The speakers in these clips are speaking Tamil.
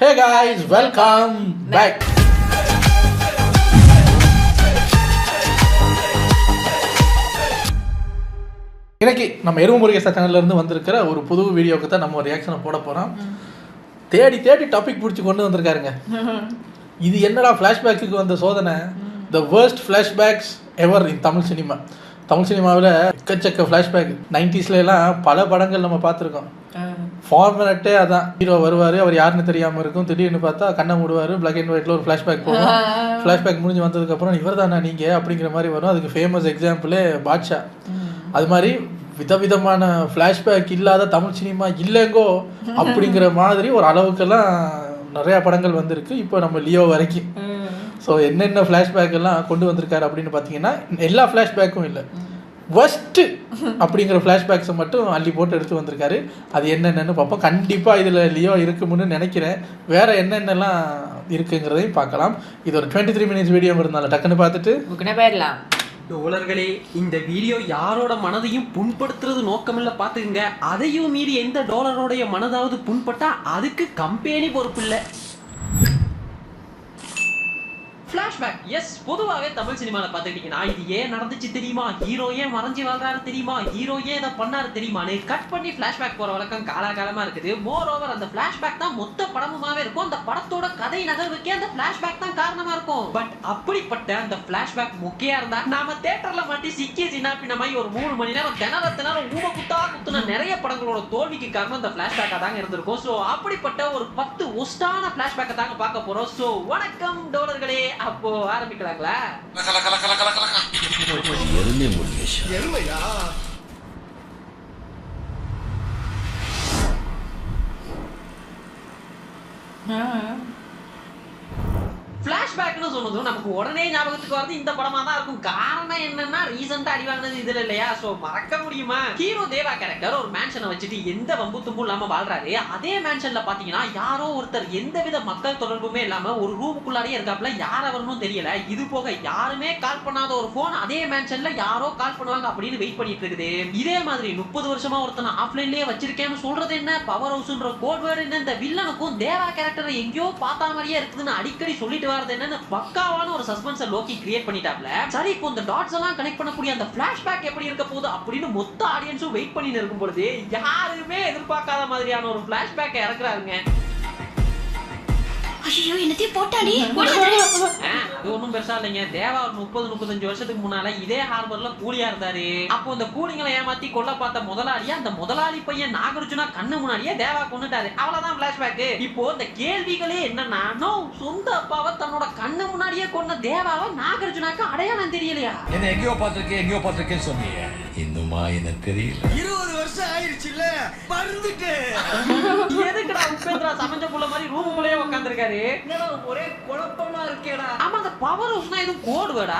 Hey guys, welcome back. இன்னைக்கு நம்ம எருமை முருகேசா சேனல்ல இருந்து வந்திருக்கிற ஒரு புது வீடியோக்கு தான் நம்ம ரியாக்ஷனை போட போறோம். தேடி டாபிக் பிடிச்சி கொண்டு வந்திருக்காருங்க. இது என்னடா ஃப்ளாஷ்பேக்கு வந்த சோதனை. The worst flashbacks ever in Tamil cinema. Tamil சினிமாவில் எக்கச்சக்க ஃப்ளாஷ்பேக் 90s எல்லாம் பல படங்கள் நம்ம பார்த்துருக்கோம். ஃபார்மேட்டே அதான், ஹீரோ வருவார், அவர் யாருன்னு தெரியாமல் இருக்கும், திடீர்னு பார்த்தா கண்ணை மூடுவார், பிளாக் அண்ட் ஒயிட்டில் ஒரு ஃப்ளாஷ்பேக் போகும். ஃப்ளாஷ்பேக் முடிஞ்சு வந்ததுக்கப்புறம் இவர் தானே நீங்கள் அப்படிங்கிற மாதிரி வரும். அதுக்கு ஃபேமஸ் எக்ஸாம்பிளே பாட்ஷா. அது மாதிரி விதவிதமான ஃப்ளாஷ்பேக் இல்லாத தமிழ் சினிமா இல்லைங்கோ அப்படிங்கிற மாதிரி ஒரு அளவுக்கெல்லாம் நிறையா படங்கள் வந்திருக்கு. இப்போ நம்ம லியோ வரைக்கும். ஸோ என்னென்ன ஃப்ளாஷ்பேக் எல்லாம் கொண்டு வந்திருக்காரு அப்படின்னு பார்த்தீங்கன்னா, எல்லா ஃப்ளாஷ்பேக்கும் இல்லை, ஃபஸ்ட்டு அப்படிங்கிற ஃப்ளாஷ்பேக்ஸை மட்டும் அள்ளி போட்டு எடுத்து வந்திருக்காரு. அது என்னென்னு பார்ப்போம். கண்டிப்பாக இதில் லியோ இருக்குமுன்னு நினைக்கிறேன். வேறு என்னென்னலாம் இருக்குங்கிறதையும் பார்க்கலாம். இது ஒரு 23 minutes வீடியோ இருந்தாலும் டக்குன்னு பார்த்துட்டு போயிடலாம். டோலர்களே, இந்த வீடியோ யாரோட மனதையும் புண்படுத்துறது நோக்கமில்ல பார்த்துக்குங்க. அதையும் மீறி எந்த டோலரோடைய மனதாவது புண்பட்டா அதுக்கு கம்பெனி பொறுப்பு இல்லை. ஃப்ளாஷ்பேக், எஸ், பொதுவாகவே தமிழ் சினிமாவில் பார்த்துக்கிட்டீங்கன்னா இது ஏன் நடந்துச்சு தெரியுமா, ஹீரோ ஏன் மறைஞ்சு வாழ்றாரு தெரியுமா, ஹீரோ ஏன் இதை பண்ணாரு தெரியுமான்னு கட் பண்ணி ஃப்ளாஷ்பேக் போகிற வழக்கம் காலாகாலமாக இருக்குது. மோர் ஓவர் அந்த ஃப்ளாஷ்பேக் தான் மொத்த படமுமாவே இருக்கும். அந்த படத்தோட கதை நகர்வுக்கே அந்த ஃப்ளாஷ்பேக் தான் காரணமாக இருக்கும். பட் அப்படிப்பட்ட அந்த ஃப்ளாஷ்பேக் முக்கியா இருந்தா நாம தியேட்டர்ல மாட்டி சிக்கி சின்னாப்பினமாய் ஒரு 3 மணி நேரம் திணறத்தினால ஊம குத்துன நிறைய படங்களோட தோல்விக்கு காரணம் அந்த ஃப்ளாஷ்பேக்காக தாங்க இருந்திருக்கும். ஸோ அப்படிப்பட்ட ஒரு 10 ஒஸ்டான ஃப்ளாஷ்பேக்கை தாங்க பார்க்க போறோம். ஸோ வணக்கம் டோலர்களே, அப்போ ஆரம்பிக்கலாங்களா? எருமை முருகேஷ், எருமையா? ஃப்ளாஷ்பேக்னு சொன்னதும் நமக்கு உடனே ஞாபகத்துக்கு வரது இந்த படமா தான் இருக்கும். காரணம் என்னன்னா, ரீசெண்டா அடி வாங்கினது இதுல இல்லையா? சோ மறக்க முடியுமா? ஹீரோ தேவா கேரக்டர் ஒரு மேன்ஷனை வச்சுட்டு எந்த வம்பு தும்பும் இல்லாம வாழ்றாரு. அதே மேன்ஷன்ல பாத்தீங்கன்னா யாரோ ஒருத்தர் எந்தவித மக்கள் தொடர்புமே இல்லாம ஒரு ரூமுக்குள்ளாரியே இருக்காப்ல. யார் அவர்னும் தெரியல. இது போக யாருமே கால் பண்ணாத ஒரு போன் அதே மேன்ஷன்ல யாரோ கால் பண்ணுவாங்க அப்படின்னு வெயிட் பண்ணிட்டு இருக்குது. இதே மாதிரி 30 வருஷமா ஒருத்தனை ஆஃப்லைன்லயே வச்சிருக்கேன்னு சொல்றது என்ன, பவர் ஹவுஸ்ன்ற கோட் வேர்டு என்ன, இந்த வில்லனுக்கும் தேவா கேரக்டர் எங்கேயோ பார்த்தா மாதிரியே இருக்குதுன்னு அடிக்கடி சொல்லிட்டு என்னன்னு பக்காவான ஒரு சஸ்பென்ஸை லோக்கி கிரியேட் பண்ணிட்டாப்ல. சரி, இப்போ இந்த டாட்ஸ் எல்லாம் கனெக்ட் பண்ணக்கூடிய அந்த ஃபிளாஷ்பேக் எப்படி இருக்க போகுது அப்படின்னு மொத்த ஆடியன்ஸும் வெயிட் பண்ணிட்டு இருக்கும் பொழுது யாருமே எதிர்பார்க்காத மாதிரியான ஒரு ஃபிளாஷ்பேக்கை இறக்குறாருங்க. ஐயோ, என்னத்தையும் போட்டாடி. அது ஒன்றும் பெருசா இல்லைங்க. தேவா ஒரு 30-35 வருஷத்துக்கு முன்னால இதே ஹார்பர்ல கூலியா இருந்தாரு. அப்போ இந்த கூலிங்களை ஏமாத்தி கொல்ல பார்த்த முதலாளியா அந்த முதலாளி பையன் நாகார்ஜுனா கண்ணு முன்னாடியே தேவா கொண்டுட்டாரு. அவ்வளவுதான் ஃபிளாஷ்பேக். இப்போ இந்த கேள்விகளே என்னன்னா, சொந்த அப்பாவை தன்னோட கண்ணு முன்னாடியே கொண்ட தேவாவை நாகார்ஜுனாக்கு அடையாளம் தெரியலையா? என்ன எங்கேயோ பார்த்திருக்கேன்னு சொன்னீங்க. இன்னுமா என்ன தெரியல. 20 வருஷம் ஆயிடுச்சுல்ல, மறந்துட்டு. எதுக்குடா உபேந்திரா சமைஞ்ச புள்ள மாதிரி ரூமுக்குள்ளேயே உட்காந்துருக்காரு? ஒரே குழப்பமா இருக்கேடா. ஆமா, அந்த பவர் ஹவுஸ்னா எதுவும் கோடு வேடா?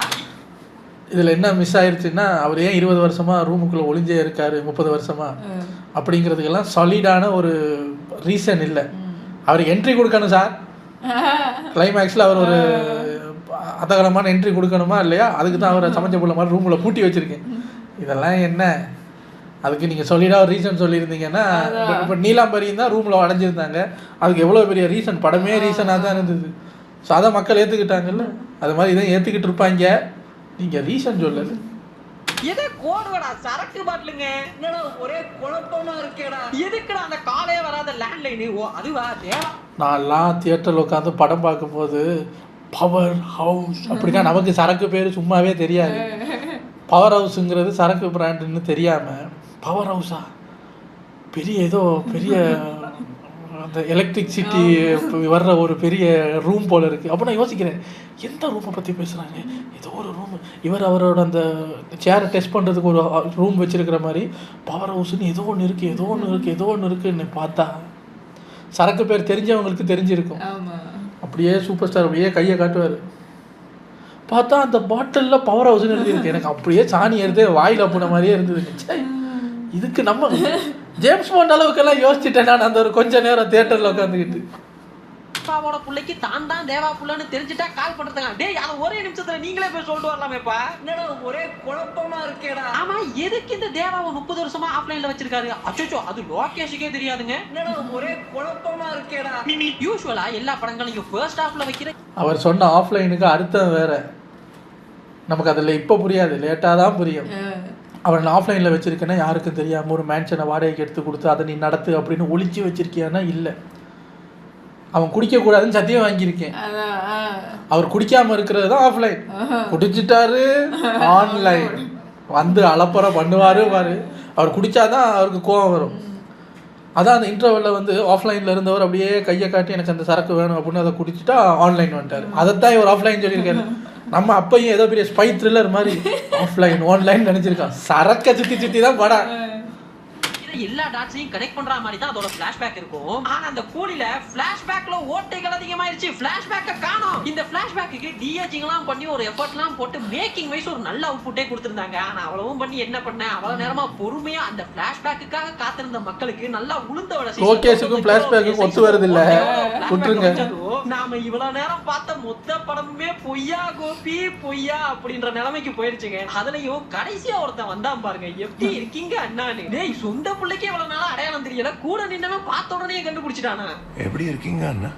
இதில் என்ன மிஸ் ஆயிடுச்சுன்னா, அவர் ஏன் 20 வருஷமா ரூமுக்குள்ளே ஒளிஞ்சே இருக்காரு 30 வருஷமா அப்படிங்கிறதுக்கெல்லாம் சாலிடான ஒரு ரீசன் இல்லை. அவருக்கு என்ட்ரி கொடுக்கணும் சார். கிளைமேக்ஸில் அவர் ஒரு அதகலமான என்ட்ரி கொடுக்கணுமா இல்லையா? அதுக்கு தான் அவரை சமைச்ச புள்ள மாதிரி ரூமில் பூட்டி வச்சுருக்கேன். இதெல்லாம் என்ன? அதுக்கு நீங்கள் சொல்லிடா ஒரு ரீசன் சொல்லியிருந்தீங்கன்னா, இப்போ நீலாம்பரியும் தான் ரூமில் அடைஞ்சிருந்தாங்க. அதுக்கு எவ்வளோ பெரிய ரீசன், படமே ரீசனாக தான் இருந்தது. ஸோ அதை மக்கள் ஏற்றுக்கிட்டாங்கல்ல, அது மாதிரி இதை ஏற்றுக்கிட்டு இருப்பாங்க. நீங்கள் ரீசன் சொல்லல. எது கோடு வேடா? சரக்கு பாட்டிலுங்க. ஒரே குழப்பமா இருக்கேடா. எதுக்குடா அந்த காலே வராத லேண்ட்லைனு? ஓ அதுவா? தேவா நான்லாம் தியேட்டரில் உட்காந்து படம் பார்க்கும்போது பவர் ஹவுஸ் அப்படின்னா நமக்கு சரக்கு பேர் சும்மாவே தெரியாது. பவர் ஹவுஸுங்கிறது சரக்கு பிராண்டுன்னு தெரியாமல் பவர் ஹவுஸா பெரிய ஏதோ பெரிய அந்த எலக்ட்ரிசிட்டி வர்ற ஒரு பெரிய ரூம் போல் இருக்குது. அப்போ நான் யோசிக்கிறேன், எந்த ரூமை பற்றி பேசுகிறாங்க? ஏதோ ஒரு ரூம், இவர் அவரோட அந்த சேரை டெஸ்ட் பண்ணுறதுக்கு ஒரு ரூம் வச்சுருக்கிற மாதிரி பவர் ஹவுஸ்ன்னு ஏதோ ஒன்று இருக்குன்னு பார்த்தா சரக்கு பேர் தெரிஞ்சவங்களுக்கு தெரிஞ்சிருக்கும். அப்படியே சூப்பர் ஸ்டார் அப்படியே கையை காட்டுவார். பார்த்தா அந்த பாட்டிலில் பவர் ஹவுஸ்ன்னு எழுதியிருக்கு. எனக்கு அப்படியே சாணி எடுத்து வாயில் போன மாதிரியே இருந்தது. இதுக்கு நம்ம ஜேம்ஸ் பாண்ட் அளவுக்கெல்லாம் யோசிச்சுட்டேன் நான் அந்த ஒரு கொஞ்ச நேரம் தியேட்டரில் உட்காந்துக்கிட்டு. புஷ்பாவோட புள்ளைக்கு தான் தேவா புள்ளன்னு தெரிஞ்சுட்டா கால் பண்றதுங்க. டேய் அத ஒரே நிமிஷத்துல நீங்களே போய் சொல்லிட்டு வரலாமேப்பா. என்னடா ஒரே குழப்பமா இருக்கேடா. ஆமா எதுக்கு இந்த தேவாவை 30 வருஷமா ஆஃப்லைன்ல வச்சிருக்காரு? அச்சோ அது லோகேஷுக்கே தெரியாதுங்க. என்னடா ஒரே குழப்பமா இருக்கேடா. யூசுவலா எல்லா படங்களையும் ஃபர்ஸ்ட் ஹாஃப்ல வைக்கிற அவர் சொன்ன ஆஃப்லைனுக்கு அர்த்தம் வேற. நமக்கு அதில் இப்போ புரியாது, லேட்டாக தான் புரியும். அவன் ஆஃப்லைனில் வச்சுருக்கேன்னா யாருக்கும் தெரியாமல் ஒரு மேன்ஷனை வாடகைக்கு எடுத்து கொடுத்து அதை நீ நடத்து அப்படின்னு ஒளிச்சு வச்சிருக்கியான்னா இல்லை. அவன் குடிக்கக்கூடாதுன்னு சத்தியம் வாங்கியிருக்கேன். அவர் குடிக்காமல் இருக்கிறது தான் ஆஃப்லைன். குடிச்சிட்டாரு ஆன்லைன் வந்து அலப்பறை பண்ணுவார் பாரு. அவர் குடித்தாதான் அவருக்கு கோவம் வரும். அதான் அந்த இன்டர்வெல்ல வந்து ஆஃப்லைனில் இருந்தவர் அப்படியே கையை காட்டி எனக்கு அந்த சரக்கு வேணும் அப்படின்னு அதை குடிச்சிட்டா ஆன்லைன் வந்துட்டார். அதைத்தான் இவர் ஆஃப்லைன் சொல்லியிருக்காரு. நம்ம அப்பையும் ஏதோ பெரிய ஸ்பை த்ரில்லர் மாதிரி ஆஃப்லைன் ஆன்லைன் நினைச்சிருக்கான். சரக்க சுத்தி தான் படம். எல்லா டாட்ஸையும் கனெக்ட் பண்ற மாதிரி தான் அதோட ஃபிளாஷ்பேக் இருக்கும். ஆனா அந்த கூலில ஃபிளாஷ்பேக்ல ஓட்டைகள் அதிகமாயிருச்சு. ஃபிளாஷ்பேக்க காணோம். இந்த ஃபிளாஷ்பேக்கு டிஏஜிங்லாம் பண்ணி ஒரு எஃபர்ட்லாம் போட்டு மேக்கிங் வைஸ் ஒரு நல்ல அவுட்புட்டே கொடுத்திருந்தாங்க. ஆனா அவ்வளவும் பண்ணி என்ன பண்ண, அவ்வளவு நேரமா பொறுமையா அந்த ஃபிளாஷ்பேக்குக்காக காத்திருந்த மக்களுக்கு நல்லா உளுந்த வளசி. லோகேஷுக்கும் ஃபிளாஷ்பேக்கும் ஒத்து வருது இல்ல, விட்டுருங்க. நாம இவ்வளவு நேரம் பார்த்த மொத்த படமுமே பொய்யா கோபி பொய்யா அப்படின்ற நிலைமைக்கு போயிடுச்சுங்க. அதுலயும் கடைசியா ஒருத்தன் வந்தான் பாருங்க, எப்படி இருக்கீங்க அண்ணான்னு. டேய் சொந்த பிள்ளைக்கே இவ்வளவு நாளா அடையாளம் தெரியல, கூட நின்னவன் பார்த்த உடனே கண்டுபிடிச்சிட்டானா? எப்படி இருக்கீங்க அண்ணா?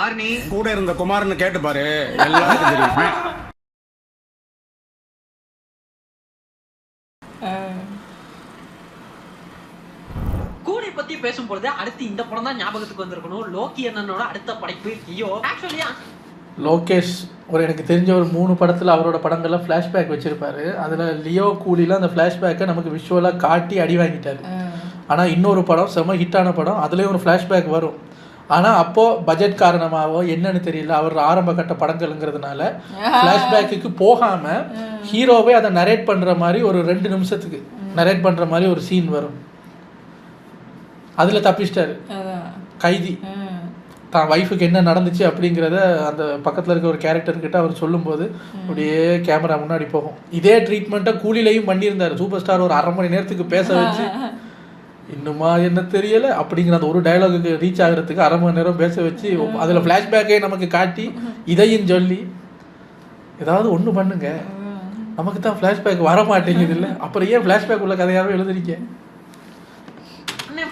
ஆர்னி கூட இருந்த குமார்னு கேட்டு பாரு, எல்லாருக்கும் தெரியும். கூலி பத்தி பேசும்போது அடுத்து இந்த படம் தான் ஞாபகத்துக்கு வந்திருக்கணும். லோக்கி அண்ணனோட அடுத்த படைப்பு லியோ. ஆக்சுவலி லோகேஷ் எனக்கு தெரிஞ்ச ஒரு 3 படத்தில் அவரோட படங்கள்லாம் ஃப்ளாஷ்பேக் வச்சுருப்பாரு. அதில் லியோ கூலியில் அந்த ஃப்ளாஷ்பேக்கை நமக்கு விஷுவலாக காட்டி அடி வாங்கிட்டார். ஆனால் இன்னொரு படம் செம்ம ஹிட்டான படம், அதுலேயும் ஒரு ஃப்ளாஷ்பேக் வரும். ஆனால் அப்போது பட்ஜெட் காரணமாகவோ என்னன்னு தெரியல, அவர் ஆரம்ப கட்ட படங்கள்ங்கிறதுனால ஃப்ளாஷ்பேக்கு போகாமல் ஹீரோவே அதை நரேட் பண்ணுற மாதிரி ஒரு 2 நிமிஷத்துக்கு நரேட் பண்ணுற மாதிரி ஒரு சீன் வரும். அதில் தப்பிச்சிட்டாரு. கைதி தான் ஒய்ஃபுக்கு என்ன நடந்துச்சு அப்படிங்கிறத அந்த பக்கத்தில் இருக்க ஒரு கேரக்டர்கிட்ட அவர் சொல்லும்போது அப்படியே கேமரா முன்னாடி போகும். இதே ட்ரீட்மெண்ட்டை கூலிலையும் பண்ணியிருந்தார். சூப்பர் ஸ்டார் ஒரு 1/2 மணி நேரத்துக்கு பேச வச்சு இன்னுமா என்ன தெரியலை அப்படிங்கிற அந்த ஒரு டயலாகுக்கு ரீச் ஆகிறதுக்கு 1/2 மணி நேரம் பேச வச்சு அதில் ஃப்ளாஷ்பேக்கை நமக்கு காட்டி இதையும் சொல்லி ஏதாவது ஒன்று பண்ணுங்க, நமக்கு தான் ஃப்ளாஷ்பேக் வர மாட்டேங்குது இல்லை, அப்புறம் ஏன் ஃப்ளாஷ்பேக் உள்ள கதையாகவே எழுதுறீங்க?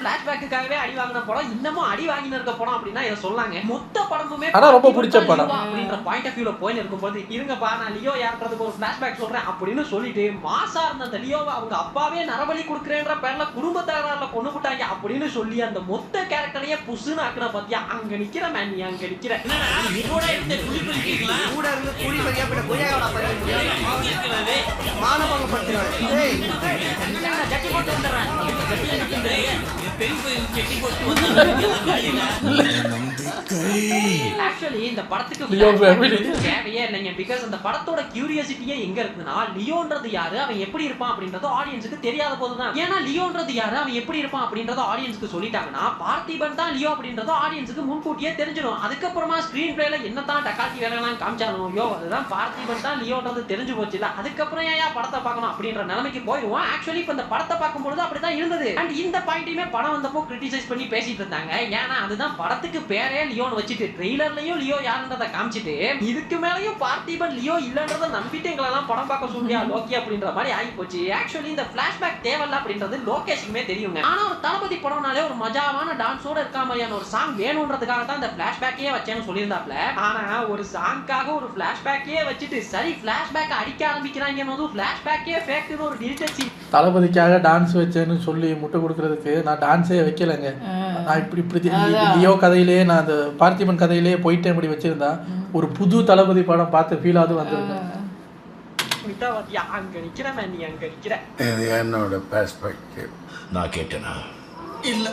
ஃபிளாஷ்பேக்குக்காகவே அடி வாங்கின படம், இன்னமும் அடி வாங்கின இருக்க படம் அப்படின்னா இதை சொல்லாங்க. மொத்த படமுமே ஆனா ரொம்ப பிடிச்ச படம் அப்படின்ற பாயிண்ட் ஆஃப் வியூல போய் இருக்கும்போது இருங்கப்பா நான் லியோ யாருன்றதுக்கு ஒரு ஃபிளாஷ்பேக் சொல்றேன் அப்படின்னு சொல்லிட்டு மாசா இருந்த அந்த லியோவை அவங்க அப்பாவே நரபலி கொடுக்குறேன்ற பேர்ல குடும்ப தகராறுல கொண்டு போட்டாங்க அப்படின்னு சொல்லி அந்த மொத்த கேரக்டரையே புசுன்னு ஆக்குன பாத்தியா. அங்க நிக்கிற மேன், நீ அங்க நிக்கிற கூட இருந்து குடி பறியா பின்ன கொய்யாவோட மானபங்க படுத்துறான். ஜட்டி போட்டு வந்துடுறேன். ஆக்சுவலி இந்த படத்துக்கு தேவையே இல்லைங்க. பிகாஸ் அந்த படத்தோட கியூரியாசிட்டியே எங்க இருக்குன்னா, லியோன்றது யாரு, அவன் எப்படி இருப்பான் அப்படின்றது ஆடியன்ஸுக்கு தெரியாத போதுதான். ஏன்னா லியோன்றது யாரு, அவன் எப்படி இருப்பான் அப்படின்றத ஆடியன்ஸ்க்கு சொல்லிட்டாங்கன்னா பார்த்திபன் தான் லியோ அப்படின்றது ஆடியன்ஸுக்கு முன்கூட்டியே தெரிஞ்சிடும். அதுக்கப்புறமா ஸ்கிரீன் பிளேல என்னதான் டக்காட்டி வேலைலாம் காமிச்சாலும் யோ அதுதான் பார்த்திபன் தான் லியோன்றது தெரிஞ்சு போச்சு இல்ல, அதுக்கப்புறம் ஏன் படத்தை பார்க்கணும் அப்படின்ற நிலைமைக்கு போயிடுவோம். ஆக்சுவலி இப்ப இந்த படத்தை பார்க்கும்போது அப்படிதான் இருந்தது. அண்ட் இந்த பாயிண்டையுமே படம் வந்தப்போ கிரிட்டிசைஸ் பண்ணி பேசிட்டு இருந்தாங்க. ஏன்னா அதுதான் படத்துக்கு பேரே லியோன்னு வச்சுட்டு ட்ரெய்லர்லயும் லியோ யாருன்றதை காமிச்சிட்டு இதுக்கு மேலயும் பார்த்திபன் லியோ இல்லன்றதை நம்பிட்டு எங்களெல்லாம் படம் பார்க்க சொல்லியா லோக்கி அப்படின்ற மாதிரி ஆகி போச்சு. ஆக்சுவலி இந்த ஃபிளாஷ்பேக் தேவையில்ல அப்படின்றது லோகேஷுக்குமே தெரியுங்க. ஆனா ஒரு தளபதி படம்னாலே ஒரு மஜாவான டான்ஸோட இருக்க மாதிரியான ஒரு சாங் வேணும்ன்றதுக்காக தான் இந்த ஃபிளாஷ்பேக்கே வச்சேன்னு சொல்லியிருந்தாப்ல. ஆனா ஒரு சாங்காக ஒரு ஃபிளாஷ்பேக்கே வச்சுட்டு சரி ஃபிளாஷ்பேக் அடிக்க ஆரம்பிக்கிறாங்க, ஃபிளாஷ்பேக்கே ஃபேக்ட்னு ஒரு டிஜிட்டல் சீன். தளபதிக்காக டான்ஸ் வச்சேன்னு சொல்லி முட்டை கொடுக்கறதுக்கு நான் டான்ஸே வைக்கலைங்க. நான் இப்படி லியோ கதையிலேயே நான் அந்த பார்த்திபன் கதையிலேயே போயிட்டே இப்படி வச்சிருந்தா ஒரு புது தளபதி படம் பார்த்து ஃபீல் ஆகுது வந்திருக்கேன். அங்க நிக்கிறேன் நீ அங்க நிக்கிற. இது என்னோட பெர்ஸ்பெக்டிவ். நான் கேட்டேனா? இல்ல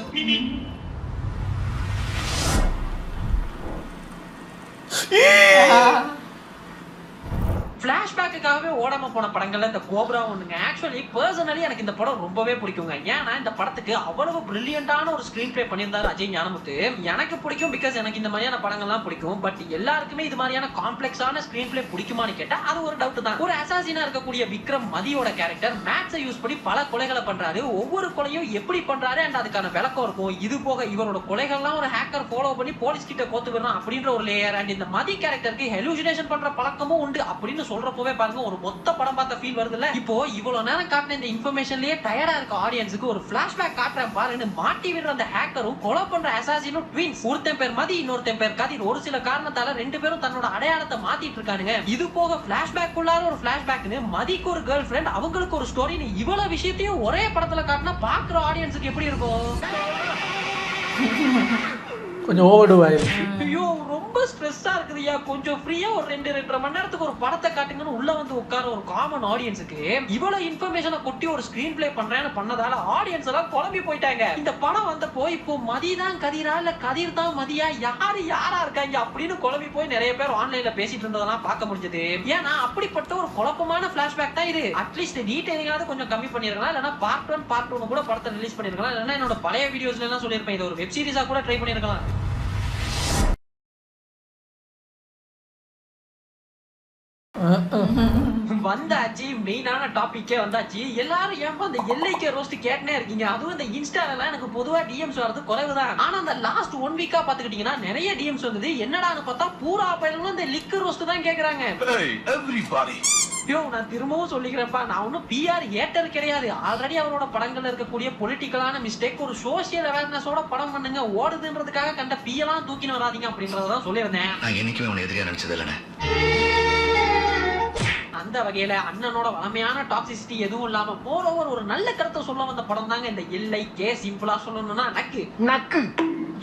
ஃபிளாஷ்பேக் ஃபிளாஷ்பேக்குக்காகவே ஓடாம போன படங்கள்ல இந்த கோப்ரா ஒண்ணுங்க. ஆக்சுவலி பர்சனலி எனக்கு இந்த படம் ரொம்பவே பிடிக்குங்க. ஏன்னா இந்த படத்துக்கு அவ்வளவு பிரில்லியண்டான ஒரு ஸ்கிரீன் பிளே பண்ணியிருந்தாரு அஜய் ஞானமுத்து. எனக்கு பிடிக்கும் பிகாஸ் எனக்கு இந்த மாதிரியான படங்கள்லாம் பிடிக்கும். பட் எல்லாருக்குமே இது மாதிரியான காம்ப்ளெக்ஸான ஸ்கிரீன் பிளே பிடிக்குமான்னு கேட்டா அது ஒரு டவுட் தான். ஒரு அசாசினா இருக்கக்கூடிய விக்ரம் மதியோட கேரக்டர் மேத்ஸை யூஸ் பண்ணி பல கொலைகளை பண்றாரு. ஒவ்வொரு கொலையும் எப்படி பண்றாரு அண்ட் அதுக்கான விளக்கம் இருக்கும். இது போக இவரோட கொலைகள்லாம் ஒரு ஹேக்கர் ஃபாலோ பண்ணி போலீஸ் கிட்ட கோத்து வரணும் அப்படின்ற ஒரு லேயர். அண்ட் இந்த மதி கேரக்டருக்கு ஹெலூசினேஷன் பண்ற பழக்கமும் உண்டு அப்படின்னு சொல்றப்பவே பாருங்க ஒரு மொத்த படம் பார்த்த ஃபீல் வருது இல்ல. இப்போ இவ்வளவு நேரம் காட்டின இந்த இன்ஃபர்மேஷன்லயே டயர்டா இருக்க ஆடியன்ஸுக்கு ஒரு ஃபிளாஷ்பேக் காட்டுறேன் பாருன்னு மாட்டி விடுற அந்த ஹேக்கரும் கொலை பண்ற அசாசினும் ட்வின்ஸ். ஒருத்தன் பேர் மதி, இன்னொருத்தன் பேர் கதிர். ஒரு சில காரணத்தால ரெண்டு பேரும் தன்னோட அடையாளத்தை மாத்திட்டு இருக்கானுங்க. இது போக ஃபிளாஷ்பேக் உள்ளார ஒரு ஃபிளாஷ்பேக்னு மதிக்கு ஒரு கேர்ள் ஃப்ரெண்ட், அவங்களுக்கு ஒரு ஸ்டோரின்னு இவ்வளவு விஷயத்தையும் ஒரே படத்துல காட்டினா பாக்குற ஆடியன்ஸுக்கு எப்படி இருக்கும்? கொஞ்சம் ஓவர்டு ஆயிடுச்சு. ஐயோ ரொம்ப ஸ்ட்ரெஸ்ஸா இருக்குதுயா. கொஞ்சம் ஃப்ரீயா ஒரு 2-2.5 மணி நேரத்துக்கு ஒரு படத்தை காட்டுங்கன்னு உள்ள வந்து உட்கார ஒரு காமன் ஆடியன்ஸுக்கு இவ்வளவு இன்ஃபர்மேஷனை கொட்டி ஒரு ஸ்கிரீன் பிளே பண்றேன்னு பண்ணதால ஆடியன்ஸ் எல்லாம் குழம்பி போயிட்டாங்க. இந்த படம் வந்தப்போ இப்போ மதி தான் கதிரா இல்ல கதிர் தான் மதியா, யாரா இருக்காங்க அப்படின்னு குழம்பி போய் நிறைய பேர் ஆன்லைன்ல பேசிட்டு இருந்ததெல்லாம் பார்க்க முடிஞ்சது. ஏன்னா அப்படிப்பட்ட ஒரு குழப்பமான பிளாஷ்பேக் தான் இது. அட்லீஸ்ட் டீடைலிங்காவது கொஞ்சம் கம்மி பண்ணிருக்கலாம். இல்லைன்னா பார்ட் 1 பார்ட் 2 கூட படத்தை ரிலீஸ் பண்ணிருக்கலாம். இல்லைன்னா என்னோட பழைய வீடியோஸ்ல எல்லாம் சொல்லியிருப்பேன் இது ஒரு வெப் சீரிஸா கூட ட்ரை பண்ணிருக்கலாம். வந்தாச்சு, மெயினான டாபிக்கே வந்தாச்சு. எல்லாரும் ஏன்பா அந்த எல்லைக்கு ரோஸ்ட் கேட்டனே இருக்கீங்க? அதுவும் இந்த இன்ஸ்டால எனக்கு பொதுவா டிஎம்ஸ் வரது குறைவுதான். ஆனா அந்த லாஸ்ட் 1 வீக்கா பாத்துக்கிட்டீங்கன்னா நிறைய டிஎம்ஸ் வந்தது. என்னடான்னு பார்த்தா பூரா பையனும் இந்த லிக்கர் ரோஸ்ட் தான் கேக்குறாங்க. நான் திரும்பவும் சொல்லிக்கிறேன்ப்பா, நான் ஒன்னும் பிஆர் ஏட்டர் கிடையாது. ஆல்ரெடி அவரோட படங்கள்ல இருக்கக்கூடிய பொலிட்டிக்கலான மிஸ்டேக் ஒரு சோசியல் அவேர்னஸோட படம் பண்ணுங்க, ஓடுதுன்றதுக்காக கண்ட பியெல்லாம் தூக்கின்னு வராதீங்க அப்படின்றதான் சொல்லியிருந்தேன். நான் என்னைக்குமே உன்னை எதிரியா நினைச்சது இல்லைண்ணே. அந்த வகையில அண்ணனோட வளமையான டாக்ஸிசிட்டி எதுவும் இல்லாம மோரோவர் ஒரு நல்ல கருத்தை சொல்ல வந்த படம் தாங்க இந்த எல்லை. சிம்பிளா சொல்லணும்னா நக்கு.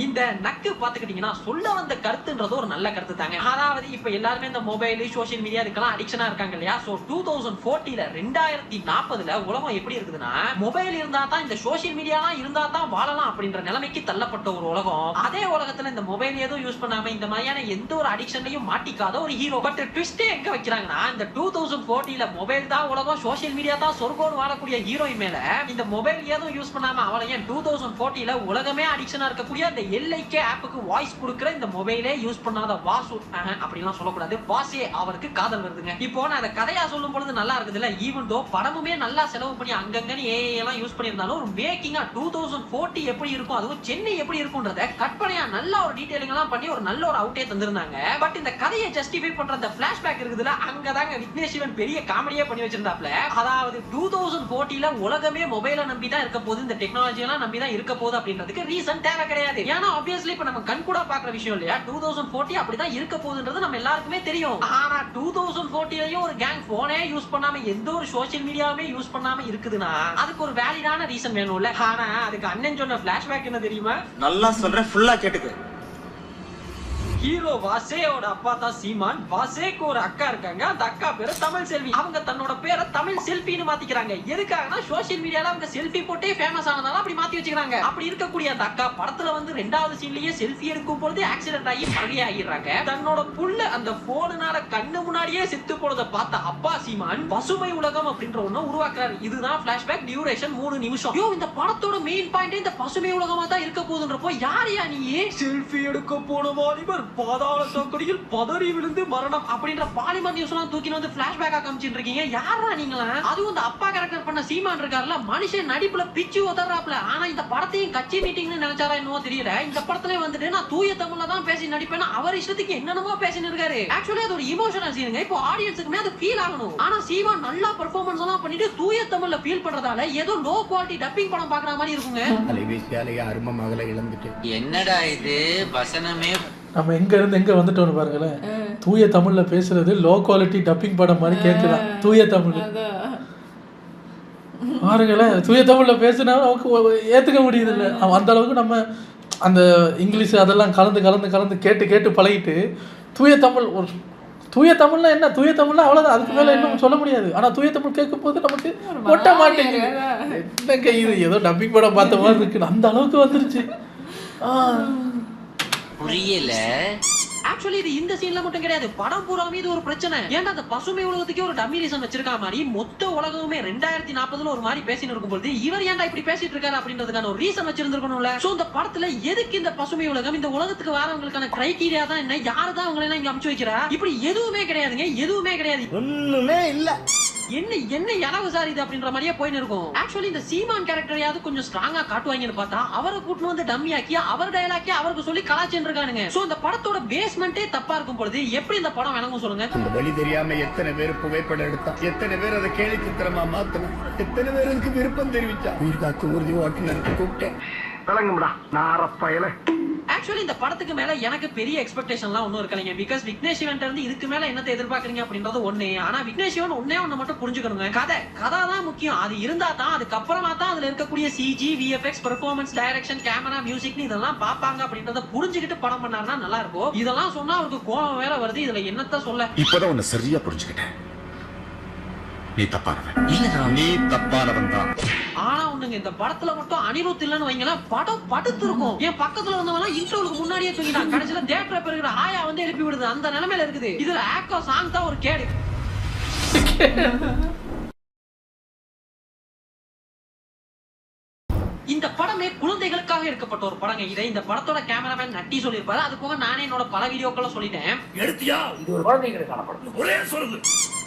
இந்த நக்கு பாத்துக்கிட்டீங்கன்னா சொல்ல வந்த கருத்துன்றது ஒரு நல்ல கருத்து தாங்க. அதாவது இப்ப எல்லாருமே இந்த மொபைல் சோசியல் மீடியா இதுக்கெல்லாம் அடிக்ஷனா இருக்காங்க இல்லையா? சோ 2040ல 2040ல உலகம் எப்படி இருக்குதுன்னா, மொபைல் இருந்தா தான் இந்த சோசியல் மீடியாலாம் இருந்தா தான் வாழலாம் அப்படின்ற நிலைமைக்கு தள்ளப்பட்ட ஒரு உலகம். அதே உலகத்துல இந்த மொபைல் எதுவும் யூஸ் பண்ணாம இந்த மாதிரியான எந்த ஒரு அடிக்ஷன்லயும் மாட்டிக்காத ஒரு ஹீரோ. பட் ட்விஸ்டே எங்க வைக்கிறாங்கன்னா, இந்த 2040ல மொபைல் தான் உலகம், சோசியல் மீடியா தான் சொர்க்கம்னு வாழக்கூடிய ஹீரோயின் மேல இந்த மொபைல் எதுவும் யூஸ் பண்ணாம அவளை ஏன் 2040ல உலகமே அடிக்ஷனா இருக்கக்கூடிய அந்த எல்லைக்கே ஆப்புக்கு வாய்ஸ் கொடுக்குற இந்த மொபைலே யூஸ் பண்ணாத வாசு அப்படிலாம் சொல்லக்கூடாது, வாசே அவருக்கு காதல் வருதுங்க. இப்போ நான் அந்த கதையா சொல்லும் பொழுது நல்லா இருக்குது இல்ல. ஈவன் தோ படமுமே நல்லா செலவு பண்ணி அங்கங்கன்னு ஏஐ எல்லாம் யூஸ் பண்ணியிருந்தாலும் ஒரு மேக்கிங்கா 2040 எப்படி இருக்கும், அதுவும் சென்னை எப்படி இருக்கும்ன்றத கற்பனையா நல்ல ஒரு டீடைலிங் எல்லாம் பண்ணி ஒரு நல்ல ஒரு அவுட்டே தந்திருந்தாங்க. பட் இந்த கதையை ஜஸ்டிஃபை பண்ற அந்த பிளாஷ்பேக் இருக்குதுல, அங்கதாங்க விக்னேஷ் சிவன் பெரிய காமெடியா பண்ணி வச்சிருந்தாப்ல. அதாவது 2040ல உலகமே மொபைலை நம்பி தான் இருக்க போகுது, இந்த டெக்னாலஜி எல்லாம் நம்பி தான் இருக்க போகுது அப்படின்றதுக்கு ரீசன் தேவை கிடையாது. ஏன்னா obviously இப்ப நம்ம கண் கூட பாக்குற விஷயம் இல்லையா, 2040 அப்படிதான் இருக்க போகுதுன்றது நம்ம எல்லாருக்குமே தெரியும். ஆனா 2040லயும் ஒரு கேங் போனே யூஸ் பண்ணாம எந்த ஒரு சோசியல் மீடியாவுமே யூஸ் பண்ணாம இருக்குதுன்னா அதுக்கு ஒரு வேலிடான ரீசன் வேணும்ல. ஆனா அதுக்கு அண்ணன் சொன்ன பிளாஷ்பேக் என்ன தெரியுமா? நல்லா சொல்றேன், ஃபுல்லா கேட்டுக்க. ஹீரோ வாசேயோட அப்பா தான் சீமான். வாசேக்கு ஒரு அக்கா இருக்காங்க, அந்த அக்கா பேரு தமிழ் செல்வி. அவங்க தன்னோட பேரை தமிழ் செல்ஃபின்னு மாத்திக்கிறாங்க. எதுக்காகனா சோசியல் மீடியால அவங்க செல்ஃபி போட்டே ஃபேமஸ் ஆனதால அப்படி மாத்தி வச்சுக்கிறாங்க. அப்படி இருக்கக்கூடிய அந்த அக்கா படத்துல வந்து 2வது சீன்லயே செல்ஃபி எடுக்கும் பொழுது ஆக்சிடென்ட் ஆகி மரணி ஆகிடுறாங்க. தன்னோட புள்ள அந்த போனால கண்ணு முன்னாடியே செத்து போனதை பார்த்த அப்பா சீமான் பசுமை உலகம் அப்படின்ற ஒண்ணு உருவாக்குறாரு. இதுதான் பிளாஷ்பேக், டியூரேஷன் 3 நிமிஷம். இந்த படத்தோட மெயின் பாயிண்ட் இந்த பசுமை உலகமா தான் இருக்க போகுதுன்றப்போ யாரையா நீ செல்ஃபி எடுக்க போன வாலிபர் பாதாள சாக்கடையில் பதறி விழுந்து மரணம் அப்படின்ற பாலிமர் நியூஸ் எல்லாம் தூக்கி வந்து பிளாஷ்பேக்கா காமிச்சிட்டு இருக்கீங்க. யாரா நீங்களா? அதுவும் இந்த அப்பா கேரக்டர் பண்ண சீமான் இருக்காருல, மனுஷன் நடிப்புல பிச்சு உதறாப்ல. ஆனா இந்த படத்தையும் கட்சி மீட்டிங்னு நினைச்சாரா என்னவோ தெரியல, இந்த படத்துல வந்துட்டு நான் தூய தமிழ்ல தான் பேசி நடிப்பேன் அவர் இஷ்டத்துக்கு என்னென்னமோ பேசின்னு இருக்காரு. ஆக்சுவலி அது ஒரு இமோஷனல் சீனுங்க. இப்போ ஆடியன்ஸுக்குமே அது ஃபீல் ஆகணும். ஆனா சீமான் நல்லா பெர்ஃபார்மன்ஸ் எல்லாம் பண்ணிட்டு தூய தமிழ்ல ஃபீல் பண்றதால ஏதோ லோ குவாலிட்டி டப்பிங் படம் பாக்குற மாதிரி இருக்குங்க. அலைவேசியாலேயே அரும மகளை இழந்துட்டு என்னடா இது வசனமே. நம்ம எங்க இருந்து எங்க வந்துட்டோம்னு பாருங்களேன். தூய தமிழ்ல பேசுறது லோ குவாலிட்டி டப்பிங் படம் மாதிரி கேட்கலாம். தூய தமிழ் பாருங்களேன், தூய தமிழ்ல பேசுனா நமக்கு ஏத்துக்க முடியுது இல்லை. அந்த அளவுக்கு நம்ம அந்த இங்கிலீஷ் அதெல்லாம் கலந்து கலந்து கலந்து கேட்டு கேட்டு பழகிட்டு தூய தமிழ் ஒரு தூய தமிழ்னா என்ன, தூய தமிழ்னா அவ்வளோதான், அதுக்கு மேலே இன்னும் சொல்ல முடியாது. ஆனால் தூய தமிழ் கேட்கும் போது நமக்கு ஒட்ட மாட்டேங்குது. என்னங்க இது ஏதோ டப்பிங் படம் பார்த்த மாதிரி இருக்கு, அந்த அளவுக்கு வந்துருச்சு. புரியல. ஆக்சுவலி இது இந்த சீன்ல மட்டும் கிடையாது, படம் பூராமே இது ஒரு பிரச்சனை. ஏன்னா அந்த பசுமை உலகத்துக்கே ஒரு டம்மி ரீசன் வச்சிருக்கா மாதிரி மொத்த உலகமே 2040 ஒரு மாதிரி பேசிட்டு இருக்கும்போது இவர் ஏன்டா இப்படி பேசிட்டு இருக்காரு அப்படின்றதுக்கான ஒரு ரீசன் வச்சிருந்திருக்கணும்ல. சோ இந்த படத்துல எதுக்கு இந்த பசுமை உலகம், இந்த உலகத்துக்கு வரவங்களுக்கான கிரைட்டீரியா தான் என்ன, யாரு தான் அவங்களை எல்லாம் இங்க அனுப்பிச்சு வைக்கிறா, இப்படி எதுவுமே கிடையாதுங்க, எதுவுமே கிடையாது. ஒண்ணுமே இல்ல. என்ன இளவு சார் இது அப்படின்ற மாதிரியே போயின்னு இருக்கும். ஆக்சுவலி இந்த சீமான் கேரக்டரையாவது கொஞ்சம் ஸ்ட்ராங்கா காட்டுவாங்கன்னு பார்த்தா அவரை கூட்டு வந்து டம்மி ஆக்கி அவர் டயலாக்கி அவருக்கு சொல்லி கலாச்சின்னு இருக்கானுங்க. சோ இந்த படத்தோட பேஸ்மெண்டே தப்பா இருக்கும் பொழுது எப்படி இந்த படம் விளங்கும் சொல்லுங்க. இந்த வழி தெரியாம எத்தனை பேர் புகைப்படம் எடுத்தா, எத்தனை பேர் அதை கேலி சித்திரமா மாத்தணும், எத்தனை பேருக்கு விருப்பம் தெரிவிச்சா. உயிர் காத்து உறுதி ஓட்டுநருக்கு கூப்பிட்டேன். விளங்கும்டா நாரப்பயல. ஆக்சுவலி இந்த படத்துக்கு மேல எனக்கு பெரிய எக்ஸ்பெக்டேஷன்லாம் ஒன்னும் இருக்கலைங்க. பிகாஸ் விக்னேஷ் சிவன் இருந்து இதுக்கு மேல என்னத்தை எதிர்பார்க்கறீங்க அப்படின்றது ஒண்ணு. ஆனா விக்னேஷ் சிவன் ஒண்ணே மட்டும் புரிஞ்சுக்கணுங்க, கதை தான் முக்கியம். அது இருந்தா தான் அதுக்கப்புறமா தான் அதுல இருக்கக்கூடிய CG, VFX, performance, direction, camera, music இதெல்லாம் பாப்பாங்க அப்படின்றத புரிஞ்சுக்கிட்டு படம் பண்ணாருன்னா நல்லா இருக்கும். இதெல்லாம் சொன்னா அவருக்கு கோபம் வேற வருது. இதுல என்னத்த சொல்ல. இப்பதான் உன்னை சரியா புரிஞ்சுக்கிட்டேன். நீ தப்பானவன். நீ தப்பானவன் தான். ஆனா ஒண்ணுங்க, இந்த படத்துல மட்டும் அனிருத் இல்லன்னு வைங்களேன், படம் படுத்து இருக்கும். என் பக்கத்துல வந்தவங்க இன்ட்ரோலுக்கு முன்னாடியே தூங்கிட்டான். கடைசியில தியேட்டர்ல பெருகிற ஆயா வந்து எழுப்பி விடுது. அந்த நிலைமையில இருக்குது. இதுல ஆக்கோ சாங் தான் ஒரு கேடு. இந்த படமே குழந்தைகளுக்காக எடுக்கப்பட்ட ஒரு படங்க. இதை இந்த படத்தோட கேமராமேன் நட்டி சொல்லியிருப்பாரு. அது போக நானே என்னோட பல வீடியோக்களை சொல்லிட்டேன். எடுத்தியா? இது ஒரு குழந்தைகளுக்கான படம். ஒரே சொல்லுது.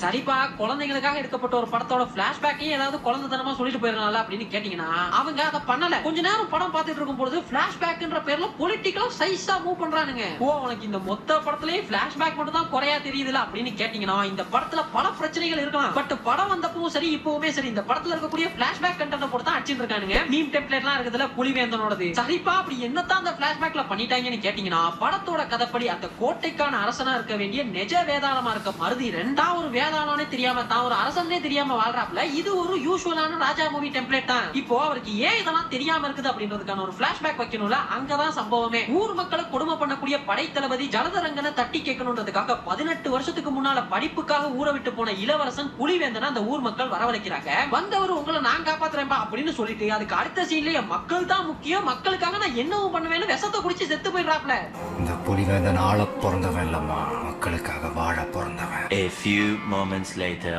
சரிப்பா, குழந்தைகளுக்காக எடுக்கப்பட்ட ஒரு படத்தோட பிளாஷ்பேக்கையும் ஏதாவது குழந்தைத்தனமா சொல்லிட்டு போயிருந்தால அப்படின்னு கேட்டீங்கன்னா அவங்க அதை பண்ணல. கொஞ்ச நேரம் படம் பார்த்துட்டு இருக்கும் பொழுது பிளாஷ்பேக்ன்ற பேர்ல பொலிட்டிக்கலா சைஸா மூவ் பண்றானுங்க. ஓ, உனக்கு இந்த மொத்த படத்திலேயே பிளாஷ்பேக் மட்டும் தான் குறையா தெரியுதுல அப்படின்னு கேட்டீங்கன்னா இந்த படத்துல பல பிரச்சனைகள் இருக்கலாம். பட் படம் வந்தப்பவும் சரி இப்பவுமே சரி இந்த படத்துல இருக்கக்கூடிய பிளாஷ்பேக் கண்டென்ட் போட்டு தான் அடிச்சிட்டு இருக்கானுங்க. மீம் டெம்ப்ளேட்லாம் இருக்குதுல புலிவேந்தனோடது. சரிப்பா, அப்படி என்னத்தான் அந்த பிளாஷ்பேக்ல பண்ணிட்டாங்கன்னு கேட்டீங்கன்னா படத்தோட கதைப்படி அந்த கோட்டைக்கான அரசனா இருக்க வேண்டிய நிஜ வேதாளமா இருக்க மருதீரன் தான் ஒரு வேதாளனே தெரியாம தான் ஒரு அரசனே தெரியாம வாழ்றாப்ல. இது ஒரு யூசுவலான ராஜா மூவி டெம்ப்ளேட் தான். இப்போ அவருக்கு ஏன் இதெல்லாம் தெரியாம இருக்குது அப்படின்றதுக்கான ஒரு பிளாஷ்பேக் வைக்கணும்ல. அங்கதான் சம்பவமே. ஊர் மக்களை கொடுமை பண்ணக்கூடிய படைத்தளபதி ஜலதரங்கனை தட்டி கேட்கணுன்றதுக்காக 18 வருஷத்துக்கு முன்னால படிப்புக்காக ஊரை விட்டு போன இளவரசன் புலிவேந்தனை அந்த ஊர் மக்கள் வரவழைக்கிறாங்க. வந்தவர் உங்களை நான் காப்பாத்துறேன்பா அப்படின்னு சொல்லிட்டு அதுக்கு அடுத்த சீன்லயே மக்கள் தான் முக்கியம், மக்களுக்காக நான் என்னவும் பண்ணுவேன்னு விஷத்தை குடிச்சு செத்து போயிடுறாப்ல. இந்த புலிவேந்தன் ஆள பிறந்தவன் இல்லம்மா, மக்களுக்காக வாழ பிறந்தவன். A few moments later.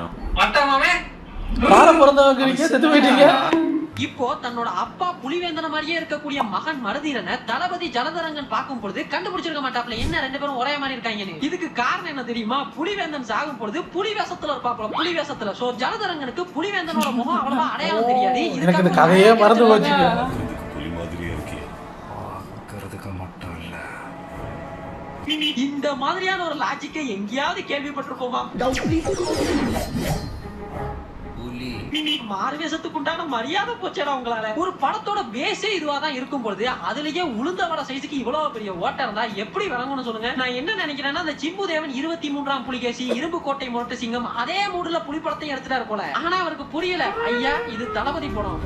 வாழ பிறந்தவங்க செத்து போயிட்டீங்க. இப்போ தன்னோட அப்பா புலிவேந்தன மாதிரியே இருக்கக்கூடிய மகன் மருதீரனை தளபதி ஜலதரங்கன் பார்க்கும் பொழுது கண்டுபிடிச்சிருக்க மாட்டாப்ல. என்ன ரெண்டு பேரும் ஒரே மாதிரி இருக்காங்கன்னு. இதுக்கு காரணம் என்ன தெரியுமா? புலிவேந்தன் சாகும் பொழுது புலி வேஷத்துல இருப்பாப்ல, புலி வேஷத்துல. சோ ஜலதரங்கனுக்கு புலிவேந்தனோட முகம் அவ்வளவா அடையாளம் தெரியாது. எனக்கு இந்த கதையே மறந்து போச்சு. புலி மாதிரியே இருக்கு. பார்க்கறதுக்கு மட்டும் இல்ல. இந்த மாதிரியான ஒரு லாஜிக்கை எங்கேயாவது கேள்விப்பட்டிருக்கோமா? மார்வேஷத்துக்கு உண்டான மரியாதை போச்சேடா உங்களால. ஒரு படத்தோட பேஸே இதுவாதான் இருக்கும் பொழுது அதுலயே உளுந்த வட சைஸுக்கு இவ்வளவு பெரிய ஓட்டம் இருந்தா எப்படி விளங்கணும்னு சொல்லுங்க. நான் என்ன நினைக்கிறேன்னா அந்த சிம்புதேவன் 23ஆம் புலிகேசி, இரும்பு கோட்டை முரட்டு சிங்கம் அதே மூடுல புலிப்படத்தையும் எடுத்துட்டாரு போல. ஆனா அவருக்கு புரியல, ஐயா இது தளபதி படம்.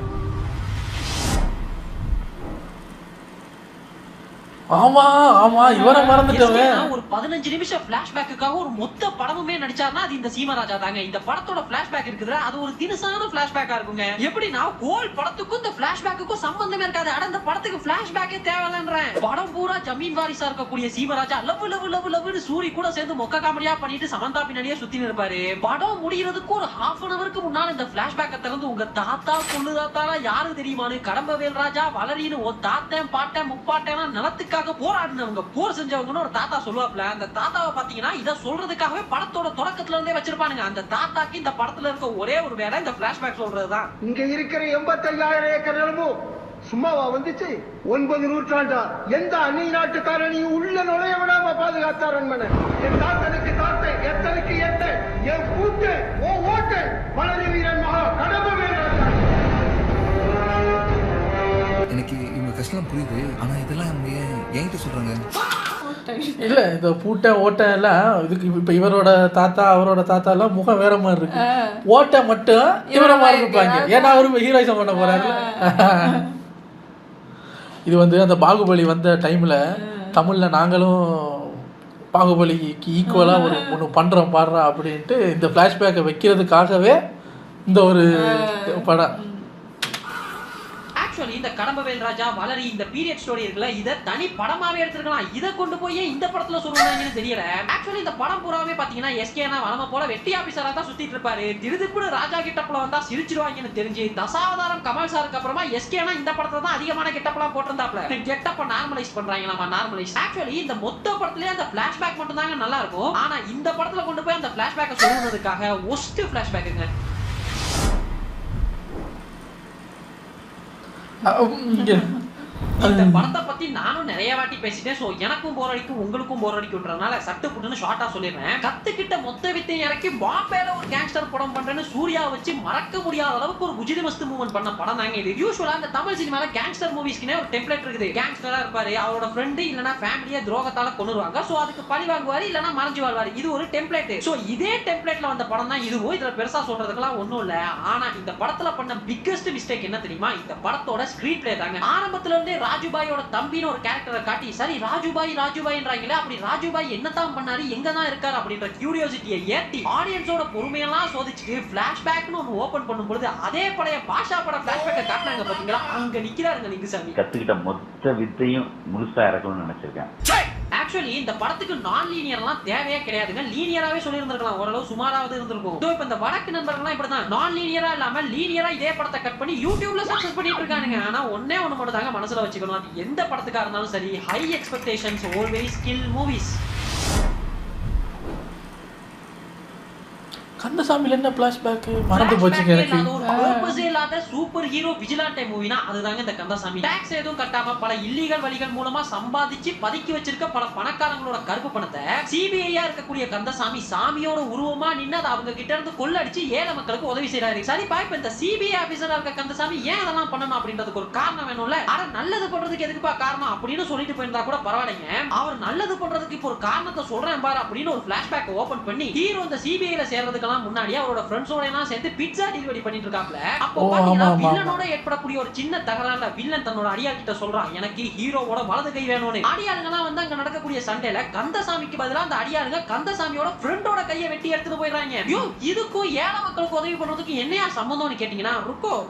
ஆமா ஆமா, இவரை மறந்துட்டவங்க. ஒரு 15 நிமிஷம் பிளாஷ்பேக்குக்காக ஒரு மொத்த படமுமே நடிச்சாருன்னா அது இந்த சீமராஜா தாங்க. இந்த படத்தோட பிளாஷ்பேக் இருக்குதுல அது ஒரு தினுசான பிளாஷ்பேக்கா இருக்குங்க. எப்படின்னா கோல் படத்துக்கும் இந்த பிளாஷ்பேக்குக்கும் சம்பந்தமே இருக்காது. அட இந்த படத்துக்கு பிளாஷ்பேக்கே தேவையில்லைன்றேன். படம் பூரா ஜமீன் வாரிசா இருக்கக்கூடிய சீமராஜா லவ் லவ் லவ் லவ்னு சூரி கூட சேர்ந்து மொக்க காமெடியா பண்ணிட்டு சமந்தா பின்னாடியே சுத்தி இருப்பாரு. படம் முடிகிறதுக்கு ஒரு ½ an hour முன்னால இந்த பிளாஷ்பேக்கை திறந்து உங்க தாத்தா பொண்ணு தாத்தால யாரு தெரியுமான்னு கடம்பவேல் ராஜா வளரின்னு ஒரு தாத்தன் பாட்டன் முப்பாட்டன் நிலத்துக்கு போராடினவங்க, போர் செஞ்சவங்கன்னு ஒரு தாத்தா சொல்லுவாப்ல. அந்த தாத்தாவை பாத்தீங்கன்னா இத சொல்றதுக்காகவே படத்தோட தொடக்கத்துல இருந்தே வச்சிருப்பானுங்க. அந்த தாத்தாக்கு இந்த படத்துல இருக்க ஒரே ஒரு வேலை இந்த பிளாஷ்பேக் சொல்றதுதான். இங்க இருக்கிற 85,000 ஏக்கர் நிலமும் சும்மாவா வந்துச்சு? 9 நூற்றாண்டா எந்த அந்நிய நாட்டுக்காரனையும் உள்ள நுழைய விடாம பாதுகாத்தார் அன்பன. என் தாத்தனுக்கு தாத்தன், எத்தனுக்கு எத்த, என் கூட்டு ஓ ஓட்டு வளரி வீரன் மகா கடம்பவேல் ராஜா. எனக்கு இவங்க கஷ்டம் புரியுது, ஆனா இதெல்லாம் என்கிட்ட சொல்றாங்க. இல்ல இந்த பூட்டை ஓட்டை எல்லாம் இதுக்கு இப்ப இவரோட தாத்தா அவரோட தாத்தா எல்லாம் முகம் வேற மாதிரி இருக்கு. ஓட்டை மட்டும் இவர மாதிரி இருப்பாங்க. ஏன்னா அவரு ஹீரோயிசம் பண்ண போறாரு. இது வந்து அந்த பாகுபலி வந்த டைம்ல தமிழ்ல நாங்களும் பாகுபலிக்கு ஈக்குவலா ஒன்று பண்றோம் பாடுறா அப்படின்ட்டு இந்த பிளாஷ்பேக்கை வைக்கிறதுக்காகவே இந்த ஒரு படம். ஆக்சுவலி இந்த கடம்பவேல் ராஜா வளரி இந்த பீரியட் ஸ்டோரி இருக்குல்ல இத தனி படமாவே எடுத்துக்கலாம். இத கொண்டு போய் இந்த படத்துல சொல்றாங்கன்னு தெரியல. ஆக்சுவலி இந்த படம் பூராவே பாத்தீங்கன்னா எஸ்கேனா வளம போல வெட்டி ஆபீசரா தான் சுத்திட்டு இருப்பாரு. திருதுப்புடு ராஜா கிட்டப்ல வந்தா சிரிச்சிடுவாங்கன்னு தெரிஞ்சு தசாவதாரம் கமல் சாருக்கு அப்புறமா எஸ்கேனா இந்த படத்துல தான் அதிகமான கெட்டப்லாம் போட்டிருந்தாப்ல. கெட்டப்ப நார்மலைஸ் பண்றாங்களாமா நார்மலைஸ். ஆக்சுவலி இந்த மொத்த படத்திலே அந்த ஃபிளாஷ்பேக் மட்டும் தாங்க நல்லா இருக்கும். ஆனா இந்த படத்துல கொண்டு போய் அந்த ஃபிளாஷ்பேக்கை சொல்றதுக்காக ஒஸ்ட் ஃபிளாஷ்பேக்குங்க. இந்த படத்தை பத்தி நானும் நிறைய வாட்டி பேசிட்டேன். சோ எனக்கும் போர் அடிக்கும் உங்களுக்கும் போர் அடிக்கும்ன்றதுனால சட்டு புட்டுன்னு ஷார்ட்டா சொல்லிடுறேன். கத்துக்கிட்ட மொத்த வித்தை இறக்கி பாம்பேல ஒரு கேங்ஸ்டர் படம் பண்றேன்னு சூர்யா வச்சு மறக்க முடியாத அளவுக்கு ஒரு குஜிலி மஸ்து மூவ்மெண்ட் பண்ண படம் தாங்க இது. யூசுவலா இந்த தமிழ் சினிமால கேங்ஸ்டர் மூவிஸ்க்குனே ஒரு டெம்ப்ளேட் இருக்குது. கேங்ஸ்டரா இருப்பாரு, அவரோட ஃப்ரெண்ட் இல்லனா ஃபேமிலியை துரோகத்தால கொன்னுருவாங்க. சோ அதுக்கு பழி வாங்குவாரு இல்லனா மறைஞ்சு வாழ்வாரு. இது ஒரு டெம்ப்ளேட். சோ இதே டெம்ப்ளேட்ல வந்த படம் தான் இதுவும். இதுல பெருசா சொல்றதுக்கெல்லாம் ஒண்ணும் இல்ல. ஆனா இந்த படத்துல பண்ண பிக்கெஸ்ட் மிஸ்டேக் என்ன தெரியுமா? இந்த படத்தோட ஸ்கிரீன் பிளே தாங்க. ஆரம்பத்துல இருந்தே ராஜுபாயோட தம்பின்னு ஒரு கேரக்டரை காட்டி சரி ராஜுபாய்ன்றாங்களே, அப்படி ராஜுபாய் என்னதான் பண்ணாரு எங்க தான் இருக்காரு அப்படின்ற கியூரியாசிட்டியை ஏத்தி ஆடியன்ஸோட பொறுமையெல்லாம் சோதிச்சுட்டு பிளாஷ்பேக்னு ஒன்று ஓபன் பண்ணும்போது அதே பழைய பாஷா பட பிளாஷ்பேக்கை காட்டினாங்க பாத்தீங்களா? அங்க நிக்கிறாருங்க லிங்குசாமி. கத்துக்கிட்ட மொத்த வித்தையும் முழுசா இறக்கணும்னு நினைச்சிருக்கேன். ஆக்சுவலி இந்த படத்துக்கு நான் லீனியர்லாம் தேவையே கிடையாதுங்க. லீனியராவே சொல்லியிருந்திருக்கலாம், ஓரளவு சுமாராவது இருந்திருக்கும். சோ இப்போ இந்த வடக்கு நண்பர்கள்லாம் இப்படிதான் நான் லீனியரா இல்லாம லீனியரா இதே படத்தை கட் பண்ணி யூடியூப்ல சக்சஸ் பண்ணிட்டு இருக்கானுங்க. ஆனா ஒண்ணே ஒண்ணு மட்டும் தாங்க மனசுல வச்சுக்கணும், அது எந்த படத்துக்கா இருந்தாலும் சரி, high expectations always kill movies. கந்தசாமில என்ன ஃபிளாஷ்பேக் மறந்து போச்சுங்க எனக்கு. ஒரு பர்பஸ் இல்லாத சூப்பர் ஹீரோ விஜிலாண்டே மூவினா அதுதாங்க இந்த கந்தசாமி. டாக்ஸ் எதுவும் கட்டாம பல இல்லீகல் வழிகள் மூலமா சம்பாதிச்சு பதுக்கி வச்சிருக்க பல பணக்காரங்களோட கருப்பு பணத்தை சிபிஐயா இருக்கக்கூடிய கந்தசாமி சாமியோட உருவமா நின்னு அதை அவங்க கிட்ட இருந்து கொள்ளடிச்சு ஏழை மக்களுக்கு உதவி செய்யறாரு. சரிப்பா, இப்ப இந்த சிபிஐ ஆபீசரா இருக்க கந்தசாமி ஏன் அதெல்லாம் பண்ணணும் அப்படின்றதுக்கு ஒரு காரணம் வேணும்ல. ஆனா நல்லது பண்றதுக்கு எதுக்குப்பா காரணம் அப்படின்னு சொல்லிட்டு போயிருந்தா கூட பரவாயில்லைங்க. அவர் நல்லது பண்றதுக்கு இப்போ ஒரு காரணத்தை சொல்றேன் பாரு அப்படின்னு ஒரு பிளாஷ்பேக் ஓபன் பண்ணி ஹீரோ இந்த சிபிஐல சேர்றதுக்கு முன்னாடி அவரோட ஃப்ரெண்ட்ஸோட எல்லாம் சேர்ந்து பிட்சா டெலிவரி பண்ணிட்டு இருக்காப்ல. அப்போ பாத்தீங்கன்னா வில்லனோட ஏற்படக்கூடிய ஒரு சின்ன தகராறுல வில்லன் தன்னோட அடியாள் கிட்ட சொல்றான் எனக்கு ஹீரோவோட வலது கை வேணும்னு. அடியாளுங்கலாம் வந்து அங்க நடக்கக்கூடிய சண்டையில கந்தசாமிக்கு பதிலா அந்த அடியாளுங்க கந்தசாமியோட ஃப்ரெண்டோட கையை வெட்டி எடுத்துட்டு போயிடுறாங்க. ஐயோ, இதுக்கும் ஏழை மக்களுக்கு உதவி பண்றதுக்கு என்னையா சம்பந்தம்னு கேட்டீங்கன்னா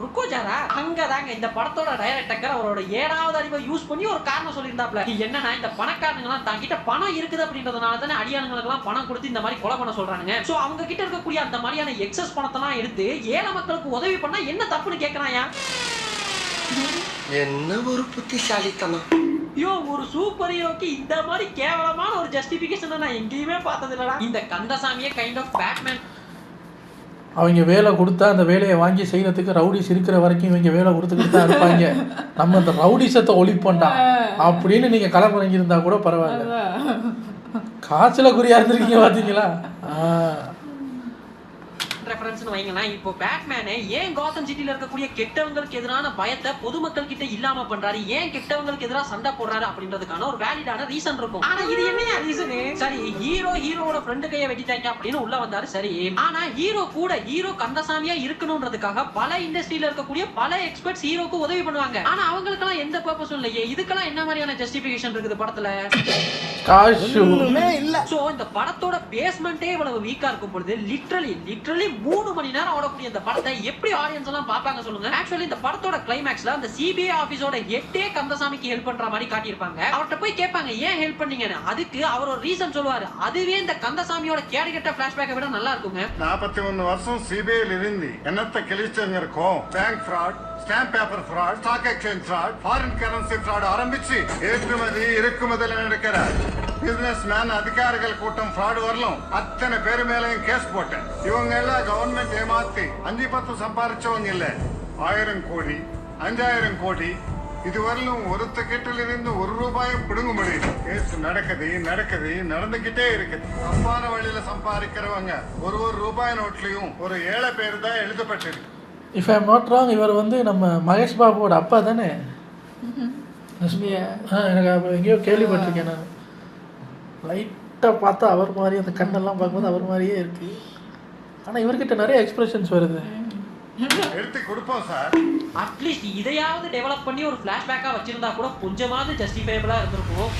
ருக்கோ ஜாரா அங்கதாங்க இந்த படத்தோட டைரக்டர் அவரோட 7வது அறிவை யூஸ் பண்ணி ஒரு காரணம் சொல்லியிருந்தாப்ல. என்னன்னா இந்த பணக்காரங்க எல்லாம் தாங்கிட்ட பணம் இருக்குது அப்படின்றதுனால தானே அடியாளுங்களுக்கு எல்லாம் பணம் கொடுத்து இந்த மாதிரி கொலை பண்ண சொல்றானுங்க. சோ அவங்க கிட்ட இருக்கக்கூடிய அந்த மாதிரியான எக்ஸஸ் பணத்தெல்லாம் எடுத்து ஏழை மக்களுக்கு உதவி பண்ணா என்ன தப்புன்னு கேக்குறாயா? என்ன ஒரு புத்திசாலித்தனம். ஐயோ, ஒரு சூப்பர் ஹீரோக்கு இந்த மாதிரி கேவலமான ஒரு ஜஸ்டிபிகேஷன் நான் எங்கேயுமே பார்த்தது இல்லடா. இந்த கந்தசாமியே கைண்ட் ஆஃப் பேட்மேன். அவங்க வேலை கொடுத்தா அந்த வேலையை வாங்கி செய்யறதுக்கு ரவுடிஸ் இருக்கிற வரைக்கும் இவங்க வேலை கொடுத்துக்கிட்டு தான் இருப்பாங்க. நம்ம இந்த ரவுடிசத்தை ஒழிப்போண்டா அப்படின்னு நீங்க களமிறங்கி இருந்தா கூட பரவாயில்ல. காசுல குறியா இருந்திருக்கீங்க பாத்தீங்களா? ரெஃபரன்ஸ்னு வைங்களேன். இப்போ பேட்மேனே ஏன் காத்தம் சிட்டில இருக்கக்கூடிய கெட்டவங்களுக்கு எதிரான பயத்தை பொதுமக்கள் கிட்ட இல்லாம பண்றாரு, ஏன் கெட்டவங்களுக்கு எதிராக சண்டை போடுறாரு அப்படின்றதுக்கான ஒரு வேலிடான ரீசன் இருக்கும். ஆனா இது என்ன ரீசனு? சரி, ஹீரோவோட ஃப்ரெண்டு கையை வெட்டிட்டாங்க அப்படின்னு உள்ள வந்தாரு. சரி, ஆனா ஹீரோ கந்தசாமியா இருக்கணும்ன்றதுக்காக பல இண்டஸ்ட்ரியில இருக்கக்கூடிய பல எக்ஸ்பர்ட்ஸ் ஹீரோக்கு உதவி பண்ணுவாங்க. ஆனா அவங்களுக்கெல்லாம் எந்த பர்பஸும் இல்லையே. இதுக்கெல்லாம் என்ன மாதிரியான ஜஸ்டிபிகேஷன் இருக்குது படத்துல? சோ இந்த படத்தோட பேஸ்மெண்டே இவ்வளவு வீக்கா இருக்கும் பொழுது லிட்டரலி 3 மணி நேரம் ஓடக்கூடிய இந்த படத்தை எப்படி ஆடியன்ஸ் எல்லாம் பாப்பாங்க சொல்லுங்க? ஆக்சுவலி இந்த படத்தோட கிளைமேக்ஸ்ல அந்த சிபிஐ ஆபீஸோட ஹெட்டே கந்தசாமிக்கு ஹெல்ப் பண்ற மாதிரி காட்டியிருப்பாங்க. அவர்கிட்ட போய் கேட்பாங்க ஏன் ஹெல்ப் பண்ணீங்கன்னு. அதுக்கு அவர் ஒரு ரீசன் சொல்லுவாரு. அதுவே இந்த கந்தசாமியோட கேடுகெட்ட பிளாஷ்பேக்கை விட நல்லா இருக்குங்க. 41 வருஷம் சிபிஐல இருந்து என்னத்த கிழிச்சங்க இருக்கும். Bank fraud, stamp paper fraud, stock exchange fraud, foreign currency fraud ஆரம்பிச்சு ஏற்றுமதி இறக்குமதியில் நடக்கிற பிசினஸ் மேன் அதிகாரிகள் கூட்டம் ஃப்ராட் வரலும் அத்தனை பேர் மேலையும் கேஸ் போட்டேன். இவங்க எல்லாம் கவர்மெண்ட் ஏமாத்தி 5-10 சம்பாதிச்சவங்க இல்ல, 1000 கோடி 5000 கோடி இதுவரையிலும் ஒருத்த கிட்டில இருந்து 1 ரூபாயும் பிடுங்க முடியும். கேஸ் நடந்துகிட்டே இருக்குது. தப்பான வழியில சம்பாதிக்கிறவங்க ஒரு ரூபாய் நோட்லயும் ஒரு 7 பேர் தான் எழுதப்பட்டிருக்கு. If I am not wrong, இவர் வந்து நம்ம மகேஷ் பாபுவோட அப்பா தானே? எனக்கு எங்கேயோ கேள்விப்பட்டிருக்கேன் நான். லைட்டாக பார்த்தா அவர் மாதிரி, அந்த கண்ணெல்லாம் பார்க்கும்போது அவர் மாதிரியே இருக்கு. ஆனால் இவர்கிட்ட நிறைய எக்ஸ்பிரஷன்ஸ் வருது. எடுத்து கொடுப்போம் சார். அட்லீஸ்ட் இதையாவது டெவலப் பண்ணி ஒரு ஃபிளாஷ்பேக்கா வச்சிருந்தா கூட கொஞ்சமாவது ஜஸ்டிஃபைபிளா இருந்திருக்கும்.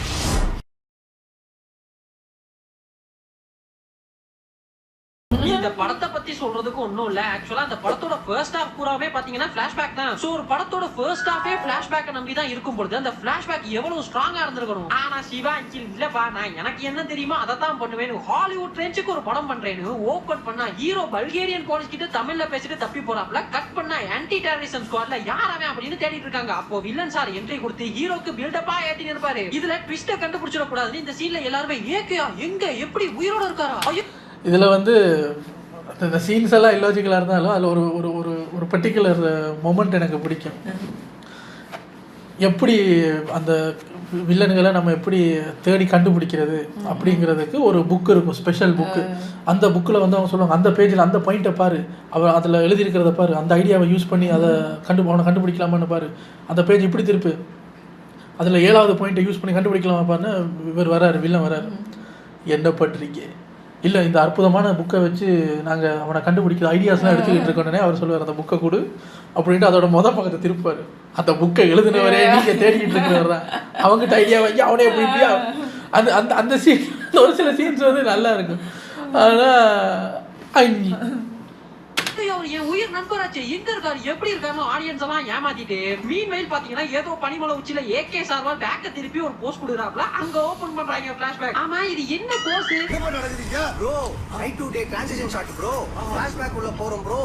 இந்த இந்த படத்தை பத்தி சொல்றதுக்கு ஒண்ணும் இல்ல. ஆக்சுவலா அந்த படத்தோட ஃபர்ஸ்ட் ஹாஃப் பூராவே பாத்தீங்கன்னா ஃபிளாஷ்பேக் தான். சோ ஒரு படத்தோட ஃபர்ஸ்ட் ஹாஃபே ஃபிளாஷ்பேக் நம்பி தான் இருக்கும் பொழுது அந்த ஃபிளாஷ்பேக் எவ்வளவு ஸ்ட்ராங்கா இருந்திருக்கணும். ஆனா சிவா அங்கிள் இல்லப்பா நான் எனக்கு என்ன தெரியுமா அதை தான் பண்ணுவேன், ஹாலிவுட் ரேஞ்சுக்கு ஒரு படம் பண்றேன்னு ஓபன் பண்ணா ஹீரோ பல்கேரியன் போலீஸ் கிட்ட தமிழ்ல பேசிட்டு தப்பி போறாப்ல, கட் பண்ணா ஆன்டி டெரரிசம் ஸ்குவாட்ல யார் அவன் அப்படின்னு தேடிட்டு இருக்காங்க. அப்போ வில்லன் சார் என்ட்ரி கொடுத்து ஹீரோக்கு பில்டப்பா ஏத்தி இருப்பாரு. இதுல ட்விஸ்ட கண்டுபிடிச்சிட கூடாதுன்னு இந்த சீன்ல எல்லாருமே ஏகேயா எங்க எப்படி உயிரோட இருக்காரா. இதில் வந்து அந்த சீன்ஸ் எல்லாம் இல்லாஜிக்கலாக இருந்தாலும் அதில் ஒரு ஒரு ஒரு ஒரு பர்டிகுலர் மொமெண்ட் எனக்கு பிடிக்கும். எப்படி அந்த வில்லன்களை நம்ம எப்படி தேடி கண்டுபிடிக்கிறது அப்படிங்கிறதுக்கு ஒரு புக் இருக்கும், ஸ்பெஷல் புக்கு. அந்த புக்கில் வந்து அவங்க சொல்லுவாங்க, அந்த பேஜில் அந்த பாயிண்ட்டை பாரு, அவன் அதில் எழுதியிருக்கிறத பாரு, அந்த ஐடியாவை யூஸ் பண்ணி அதை அவனை கண்டுபிடிக்கலாமான்னு பாரு, அந்த பேஜ் இப்படி திருப்பு, அதில் 7வது பாயிண்ட்டை யூஸ் பண்ணி கண்டுபிடிக்கலாமா பாருன்னு இவர் வராரு, வில்லன் வராரு. என்ன பண்ணுறீங்க, இல்லை இந்த அற்புதமான புக்கை வச்சு நாங்கள் அவனை கண்டுபிடிக்கிற ஐடியாஸ்லாம் எடுத்துக்கிட்டு இருக்கோன்னே அவர் சொல்லுவார், அந்த புக்கை கொடு அப்படின்ட்டு அதோட பக்கத்தை திருப்பார். அந்த புக்கை எழுதினவரே நீங்கள் தேடிக்கிட்டு இருக்கிறவர் தான், அவங்ககிட்ட ஐடியா வாங்கி அவனே எப்படியா அந்த அந்த அந்த சீன் ஒரு சில சீன்ஸ் வந்து நல்லா இருக்கும். ஆனால் அவர் என் உயிர் நண்பராச்சு எங்க இருக்காரு எப்படி இருக்காரு ஆடியன்ஸ் எல்லாம் ஏமாத்திட்டு மீன்வெயில் பாத்தீங்கன்னா ஏதோ பனிமலை உச்சியில ஏகே சார்வா பேக்க திருப்பி ஒரு போஸ்ட் கொடுக்குறாப்ல, அங்க ஓபன் பண்றாங்க ஃபிளாஷ்பேக். ஆமா இது என்ன போஸ்ட் நடக்குதுங்க bro? Right to take transition shot bro, flashback உள்ள போறோம் ப்ரோ.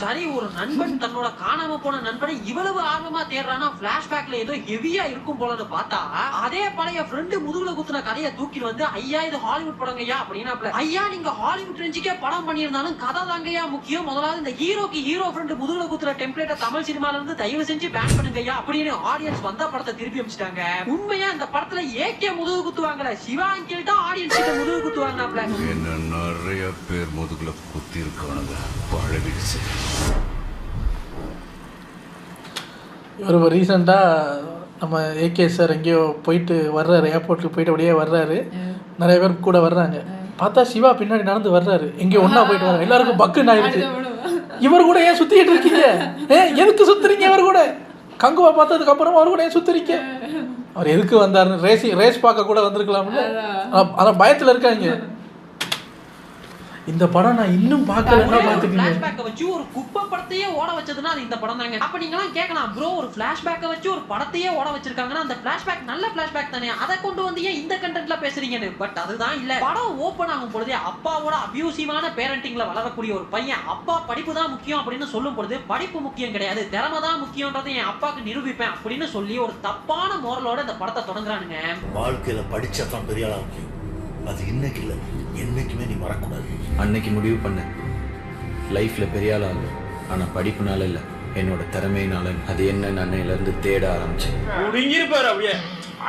சரி, ஒரு நண்பன் தன்னோட காணாம போன நண்பனை இவ்வளவு ஆர்வமா தேடுறானா பிளாஷ்பேக்ல ஏதோ ஹெவியா இருக்கும் போலன்னு பார்த்தா அதே பழைய ஃப்ரெண்டு முதுகுல குத்துன கதையை தூக்கி வந்து ஐயா இது ஹாலிவுட் படங்கய்யா அப்படின்னா, ஐயா நீங்க ஹாலிவுட் ரேஞ்சுக்கே படம் பண்ணியிருந்தாலும் கதை தாங்கய்யா முக்கியம், முதலாவது இந்த ஹீரோக்கு ஹீரோ ஃப்ரெண்டு முதுகுல குத்துற டெம்ப்ளேட்டை தமிழ் சினிமால இருந்து தயவு செஞ்சு பேன் பண்ணுங்கய்யா அப்படின்னு ஆடியன்ஸ் வந்த படத்தை திருப்பி அமைச்சிட்டாங்க. உண்மையா இந்த படத்துல ஏகே முதுகு குத்துவாங்கல, சிவா அங்கிள் தான் ஆடியன்ஸ் கிட்ட முதுகு குத்துவாங்கனாப்ல. என்ன நிறைய பேர் முதுகுல குத்தி இருக்கானுங்க, பழகிடுச்சு. இவர் ரீசெண்டாக நம்ம ஏகே சார் எங்கேயோ போயிட்டு வர்றாரு, ஏர்போர்ட்டுக்கு போயிட்டு அப்படியே வர்றாரு, நிறைய பேர் கூட வர்றாங்க, பார்த்தா சிவா பின்னாடி நடந்து வர்றாரு, எங்கேயோ ஒன்றா போயிட்டு வர்றாரு, எல்லாருக்கும் பக்குன்னு ஆயிடுச்சு. இவர் கூட ஏன் சுற்றிக்கிட்டு இருக்கீங்க, எதுக்கு சுற்றுறீங்க, இவர் கூட கங்குவா பார்த்ததுக்கு அப்புறம் அவர் கூட ஏன் சுற்றுறீங்க, அவர் எதுக்கு வந்தாருன்னு ரேஸ் பார்க்க கூட வந்திருக்கலாம்ல, அதான் பயத்தில் இருக்காங்க. இந்த படம் நான் இன்னும் பார்க்கலன்னா பாத்துக்கங்க. ஃபிளாஷ்பேக்க வச்சு ஒரு குப்பை படத்தையே ஓட வச்சதுன்னா அது இந்த படம் தாங்க. அப்ப நீங்க எல்லாம் கேட்கலாம், ப்ரோ ஒரு ஃபிளாஷ்பேக்க வச்சு ஒரு படத்தையே ஓட வச்சிருக்காங்கன்னா அந்த ஃபிளாஷ்பேக் நல்ல ஃபிளாஷ்பேக் தானே, அதை கொண்டு வந்து ஏன் இந்த கண்டென்ட்ல பேசுறீங்கன்னு. பட் அதுதான் இல்ல. படம் ஓபன் ஆகும் பொழுதே அப்பாவோட அபியூசிவான பேரண்டிங்ல வளரக்கூடிய ஒரு பையன் அப்பா படிப்பு தான் முக்கியம் அப்படின்னு சொல்லும் பொழுது படிப்பு முக்கியம் கிடையாது திறமை தான் முக்கியம்ன்றதை என் அப்பாக்கு நிரூபிப்பேன் அப்படின்னு சொல்லி ஒரு தப்பான மோரலோட இந்த படத்தை தொடங்குறானுங்க. வாழ்க்கையில படிச்சா தான் பெரிய ஆளா முக்கியம், அது இன்னைக்கு இல்லை என்னைக்குமே நீ மறக்கூடாது. அன்னைக்கு முடிவு பண்ண லைஃப்ல பெரிய ஆள் ஆகும், ஆனா படிப்புனால இல்ல என்னோட திறமையினால. அது என்னன்னு அன்னையில தேட ஆரம்பிச்சேன். புடுங்கிருப்பாரு, அப்படியே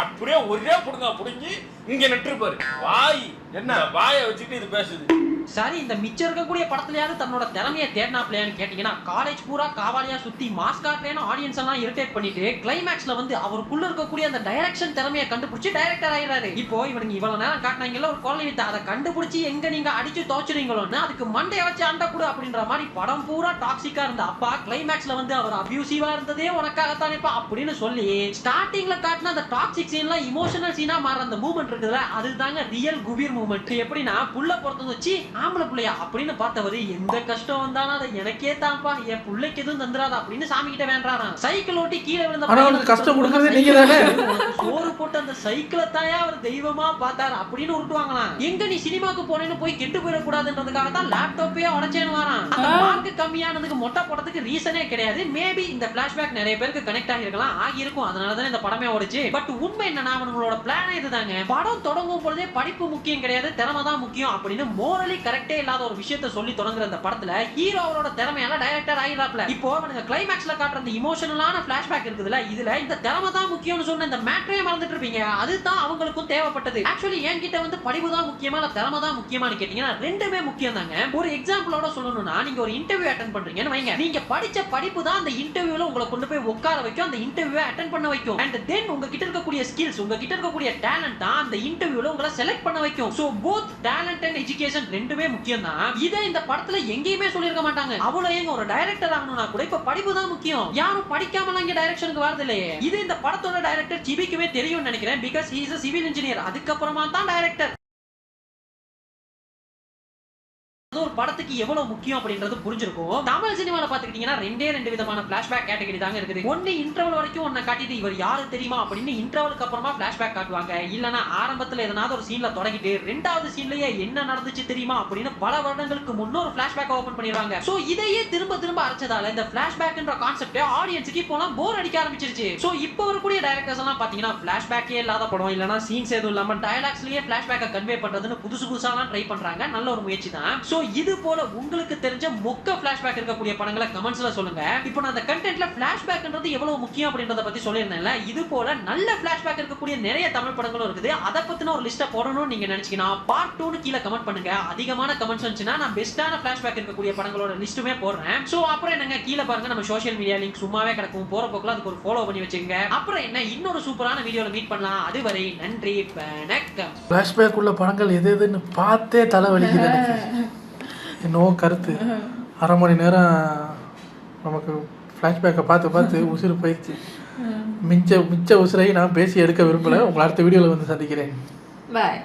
அப்படியே ஒரே புடுங்கி இங்க நட்டுருப்பாரு. வாய் என்ன வாயை வச்சுட்டு இது பேசுது. சரி, இந்த மிச்சம் இருக்கக்கூடிய படத்துலயாவது தன்னோட திறமையை தேடினாப்லையான்னு கேட்டீங்கன்னா காலேஜ் பூரா காவாலியா சுத்தி மாஸ்காட்லேன்னு ஆடியன்ஸ் எல்லாம் இரிட்டேட் பண்ணிட்டு கிளைமேக்ஸ்ல வந்து அவருக்குள்ள இருக்கக்கூடிய அந்த டைரக்ஷன் திறமையை கண்டுபிடிச்சு டைரக்டர் ஆயிடுறாரு. இப்போ இவனுங்க இவ்வளவு நேரம் காட்டினாங்கல்ல ஒரு குழந்தை வித்த, அதை கண்டுபிடிச்சு எங்க நீங்க அடிச்சு தோச்சுறீங்களோன்னு அதுக்கு மண்டையை வச்சு அண்ட கூட அப்படின்ற மாதிரி படம் பூரா டாக்ஸிக்கா இருந்த அப்பா கிளைமேக்ஸ்ல வந்து அவர் அபியூசிவா இருந்ததே உனக்காகத்தானேப்பா அப்படின்னு சொல்லி ஸ்டார்டிங்ல காட்டின அந்த டாக்ஸிக் சீன்ல இமோஷனல் சீனா மாற அந்த மூமெண்ட் இருக்குதுல, அதுதாங்க ரியல் குபீர் மூமெண்ட். எப்படின்னா புள்ள பொறுத்தது வச்சு ஆம்பளை பிள்ளையா அப்படின்னு பார்த்தவரு எந்த கஷ்டம் வந்தாலும் அதை எனக்கே தான்ப்பா, என் பிள்ளைக்கு எதுவும் தந்துராதா அப்படின்னு சாமி கிட்ட வேண்டாராம். சைக்கிள் ஓட்டி கீழே விழுந்த கஷ்டம் கொடுக்கறது நீங்க தானே, சோறு போட்டு அந்த சைக்கிளை தாயா அவர் தெய்வமா பார்த்தாரு அப்படின்னு உருட்டுவாங்களாம். எங்க நீ சினிமாக்கு போனேன்னு போய் கெட்டு போயிடக்கூடாதுன்றதுக்காக தான் லேப்டாப்பே உடச்சேன்னு வரான். அந்த மார்க்கு கம்மியானதுக்கு மொட்டை போட்டதுக்கு ரீசனே கிடையாது. மேபி இந்த பிளாஷ்பேக் நிறைய பேருக்கு கனெக்ட் ஆகிருக்கலாம், ஆகியிருக்கும், அதனாலதான் இந்த படமே ஓடிச்சு. பட் உண்மை என்னன்னா அவங்களோட பிளான் இதுதாங்க. படம் தொடங்கும் பொழுதே படிப்பு முக்கியம் கிடையாது திறமை தான் முக்கியம் அப்படின்னு மோரலி கரெக்டே இல்லாத ஒரு விஷயத்தை சொல்லி தொடங்குற அந்த படத்துல ஹீரோ அவரோட திறமையால டைரக்டர் ஆயிராப்ல. இப்போ அவனுங்க கிளைமேக்ஸ்ல காட்டுற அந்த இமோஷனலான ஃபிளாஷ்பேக் இருக்குதுல, இதுல இந்த திறமை தான் முக்கியம்னு சொன்ன இந்த மேட்டரே மறந்துட்டு இருப்பீங்க. அதுதான் அவங்களுக்கும் தேவைப்பட்டது. ஆக்சுவலி என்கிட்ட வந்து படிப்பு தான் முக்கியமா இல்ல திறமை தான் முக்கியமானு கேட்டீங்கன்னா ரெண்டுமே முக்கியம் தாங்க. ஒரு எக்ஸாம்பிளோட சொல்லணும்னா நீங்க ஒரு இன்டர்வியூ அட்டெண்ட் பண்றீங்கன்னு வைங்க, நீங்க படிச்ச படிப்பு தான் அந்த இன்டர்வியூல உங்களை கொண்டு போய் உட்கார வைக்கும், அந்த இன்டர்வியூவை அட்டெண்ட் பண்ண வைக்கும். அண்ட் தென் உங்ககிட்ட இருக்கக்கூடிய ஸ்கில்ஸ், உங்ககிட்ட இருக்கக்கூடிய டேலண்ட் தான் அந்த இன்டர்வியூல உங்களை செலக்ட் பண்ண வைக்கும். So both talent and education ரெண்டுமே முக்கியம் தான். இதை இந்த படத்துல எங்கேயுமே சொல்லிருக்க மாட்டாங்க. அவ்வளவு ஏங்க ஒரு டைரக்டர் ஆகணும்னா கூட இப்ப படிப்பு தான் முக்கியம், யாரும் படிக்காமலாம் இங்க டைரக்ஷனுக்கு வரது இல்லையே. இது இந்த படத்தோட டைரக்டர் சிபிக்குமே தெரியும்னு நினைக்கிறேன், because he is a civil engineer. அதுக்கப்புறமா தான் டைரக்டர். ஒரு படத்துக்கு எவ்வளவு முக்கியம் அப்படின்றது புரிஞ்சிருக்கும். தமிழ் சினிமால பாத்துக்கிட்டீங்கன்னா ரெண்டு விதமான பிளாஷ்பேக் கேட்டகரி தாங்க இருக்குது. ஒன்னு இன்டர்வல் வரைக்கும் ஒன்ன காட்டிட்டு இவர் யாரு தெரியுமா அப்படின்னு இன்டர்வலுக்கு அப்புறமா பிளாஷ்பேக் காட்டுவாங்க. இல்லனா ஆரம்பத்துல எதனாவது ஒரு சீன்ல தொடங்கிட்டு ரெண்டாவது சீன்லயே என்ன நடந்துச்சு தெரியுமா அப்படின்னு பல வருடங்களுக்கு முன்னொரு பிளாஷ்பேக் ஓபன் பண்ணிடுவாங்க. சோ இதையே திரும்ப அரைச்சதால இந்த பிளாஷ்பேக்ன்ற கான்செப்ட் ஆடியன்ஸ்க்கு இப்போலாம் போர் அடிக்க ஆரம்பிச்சிருச்சு. சோ இப்போ வரக்கூடிய டைரக்டர்ஸ் எல்லாம் பாத்தீங்கன்னா பிளாஷ்பேக்கே இல்லாத படம் இல்லனா சீன்ஸ் எதுவும் இல்லாம டயலாக்ஸ்லயே பிளாஷ்பேக்க கன்வே பண்றதுன்னு புதுசாலாம் ட்ரை பண்றாங்க. நல்ல ஒரு முயற்சி தான். சோ இது போல உங்களுக்கு தெரிஞ்ச மொக்க பிளாஷ்பேக் இருக்கக்கூடிய படங்களை கமெண்ட்ஸ்ல சொல்லுங்க. இப்போ நான் அந்த கண்டென்ட்ல பிளாஷ்பேக்ன்றது எவ்வளவு முக்கியம் அப்படின்றத பத்தி சொல்லியிருந்தேன்ல. இது போல நல்ல பிளாஷ்பேக் இருக்கக்கூடிய நிறைய தமிழ் படங்களும் இருக்குது. அத பத்தின ஒரு லிஸ்ட போடணும்னு நீங்க நினைச்சீங்கன்னா பார்ட் 2 னு கீழ கமெண்ட் பண்ணுங்க. அதிகமான கமெண்ட்ஸ் வந்துச்சுன்னா நான் பெஸ்டான பிளாஷ்பேக் இருக்கக்கூடிய படங்களோட லிஸ்ட்டுமே போடுறேன். சோ அப்புறம் என்னங்க கீழ பாருங்க நம்ம சோஷியல் மீடியா லிங்க் சும்மாவே கிடக்கும். போற போக்குல அதுக்கு ஒரு ஃபாலோ பண்ணி வச்சுக்கங்க. அப்புறம் என்ன இன்னொரு சூப்பரான வீடியோல மீட் பண்ணலாம். அதுவரை நன்றி வணக்கம். பிளாஷ்பேக் உள்ள படங்கள் எதுன்னு பார்த்தே தலை வலிக்குது எனக்கு. என்னவோ கருத்து 1/2 மணி நேரம் நமக்கு ஃப்ளாஷ்பேக்கை பார்த்து உசுறு போயிடுச்சு. மிச்ச உசுரை நான் பேசி எடுக்க விரும்பலை. உங்களை அடுத்த வீடியோவில் வந்து சந்திக்கிறேன். பாய்.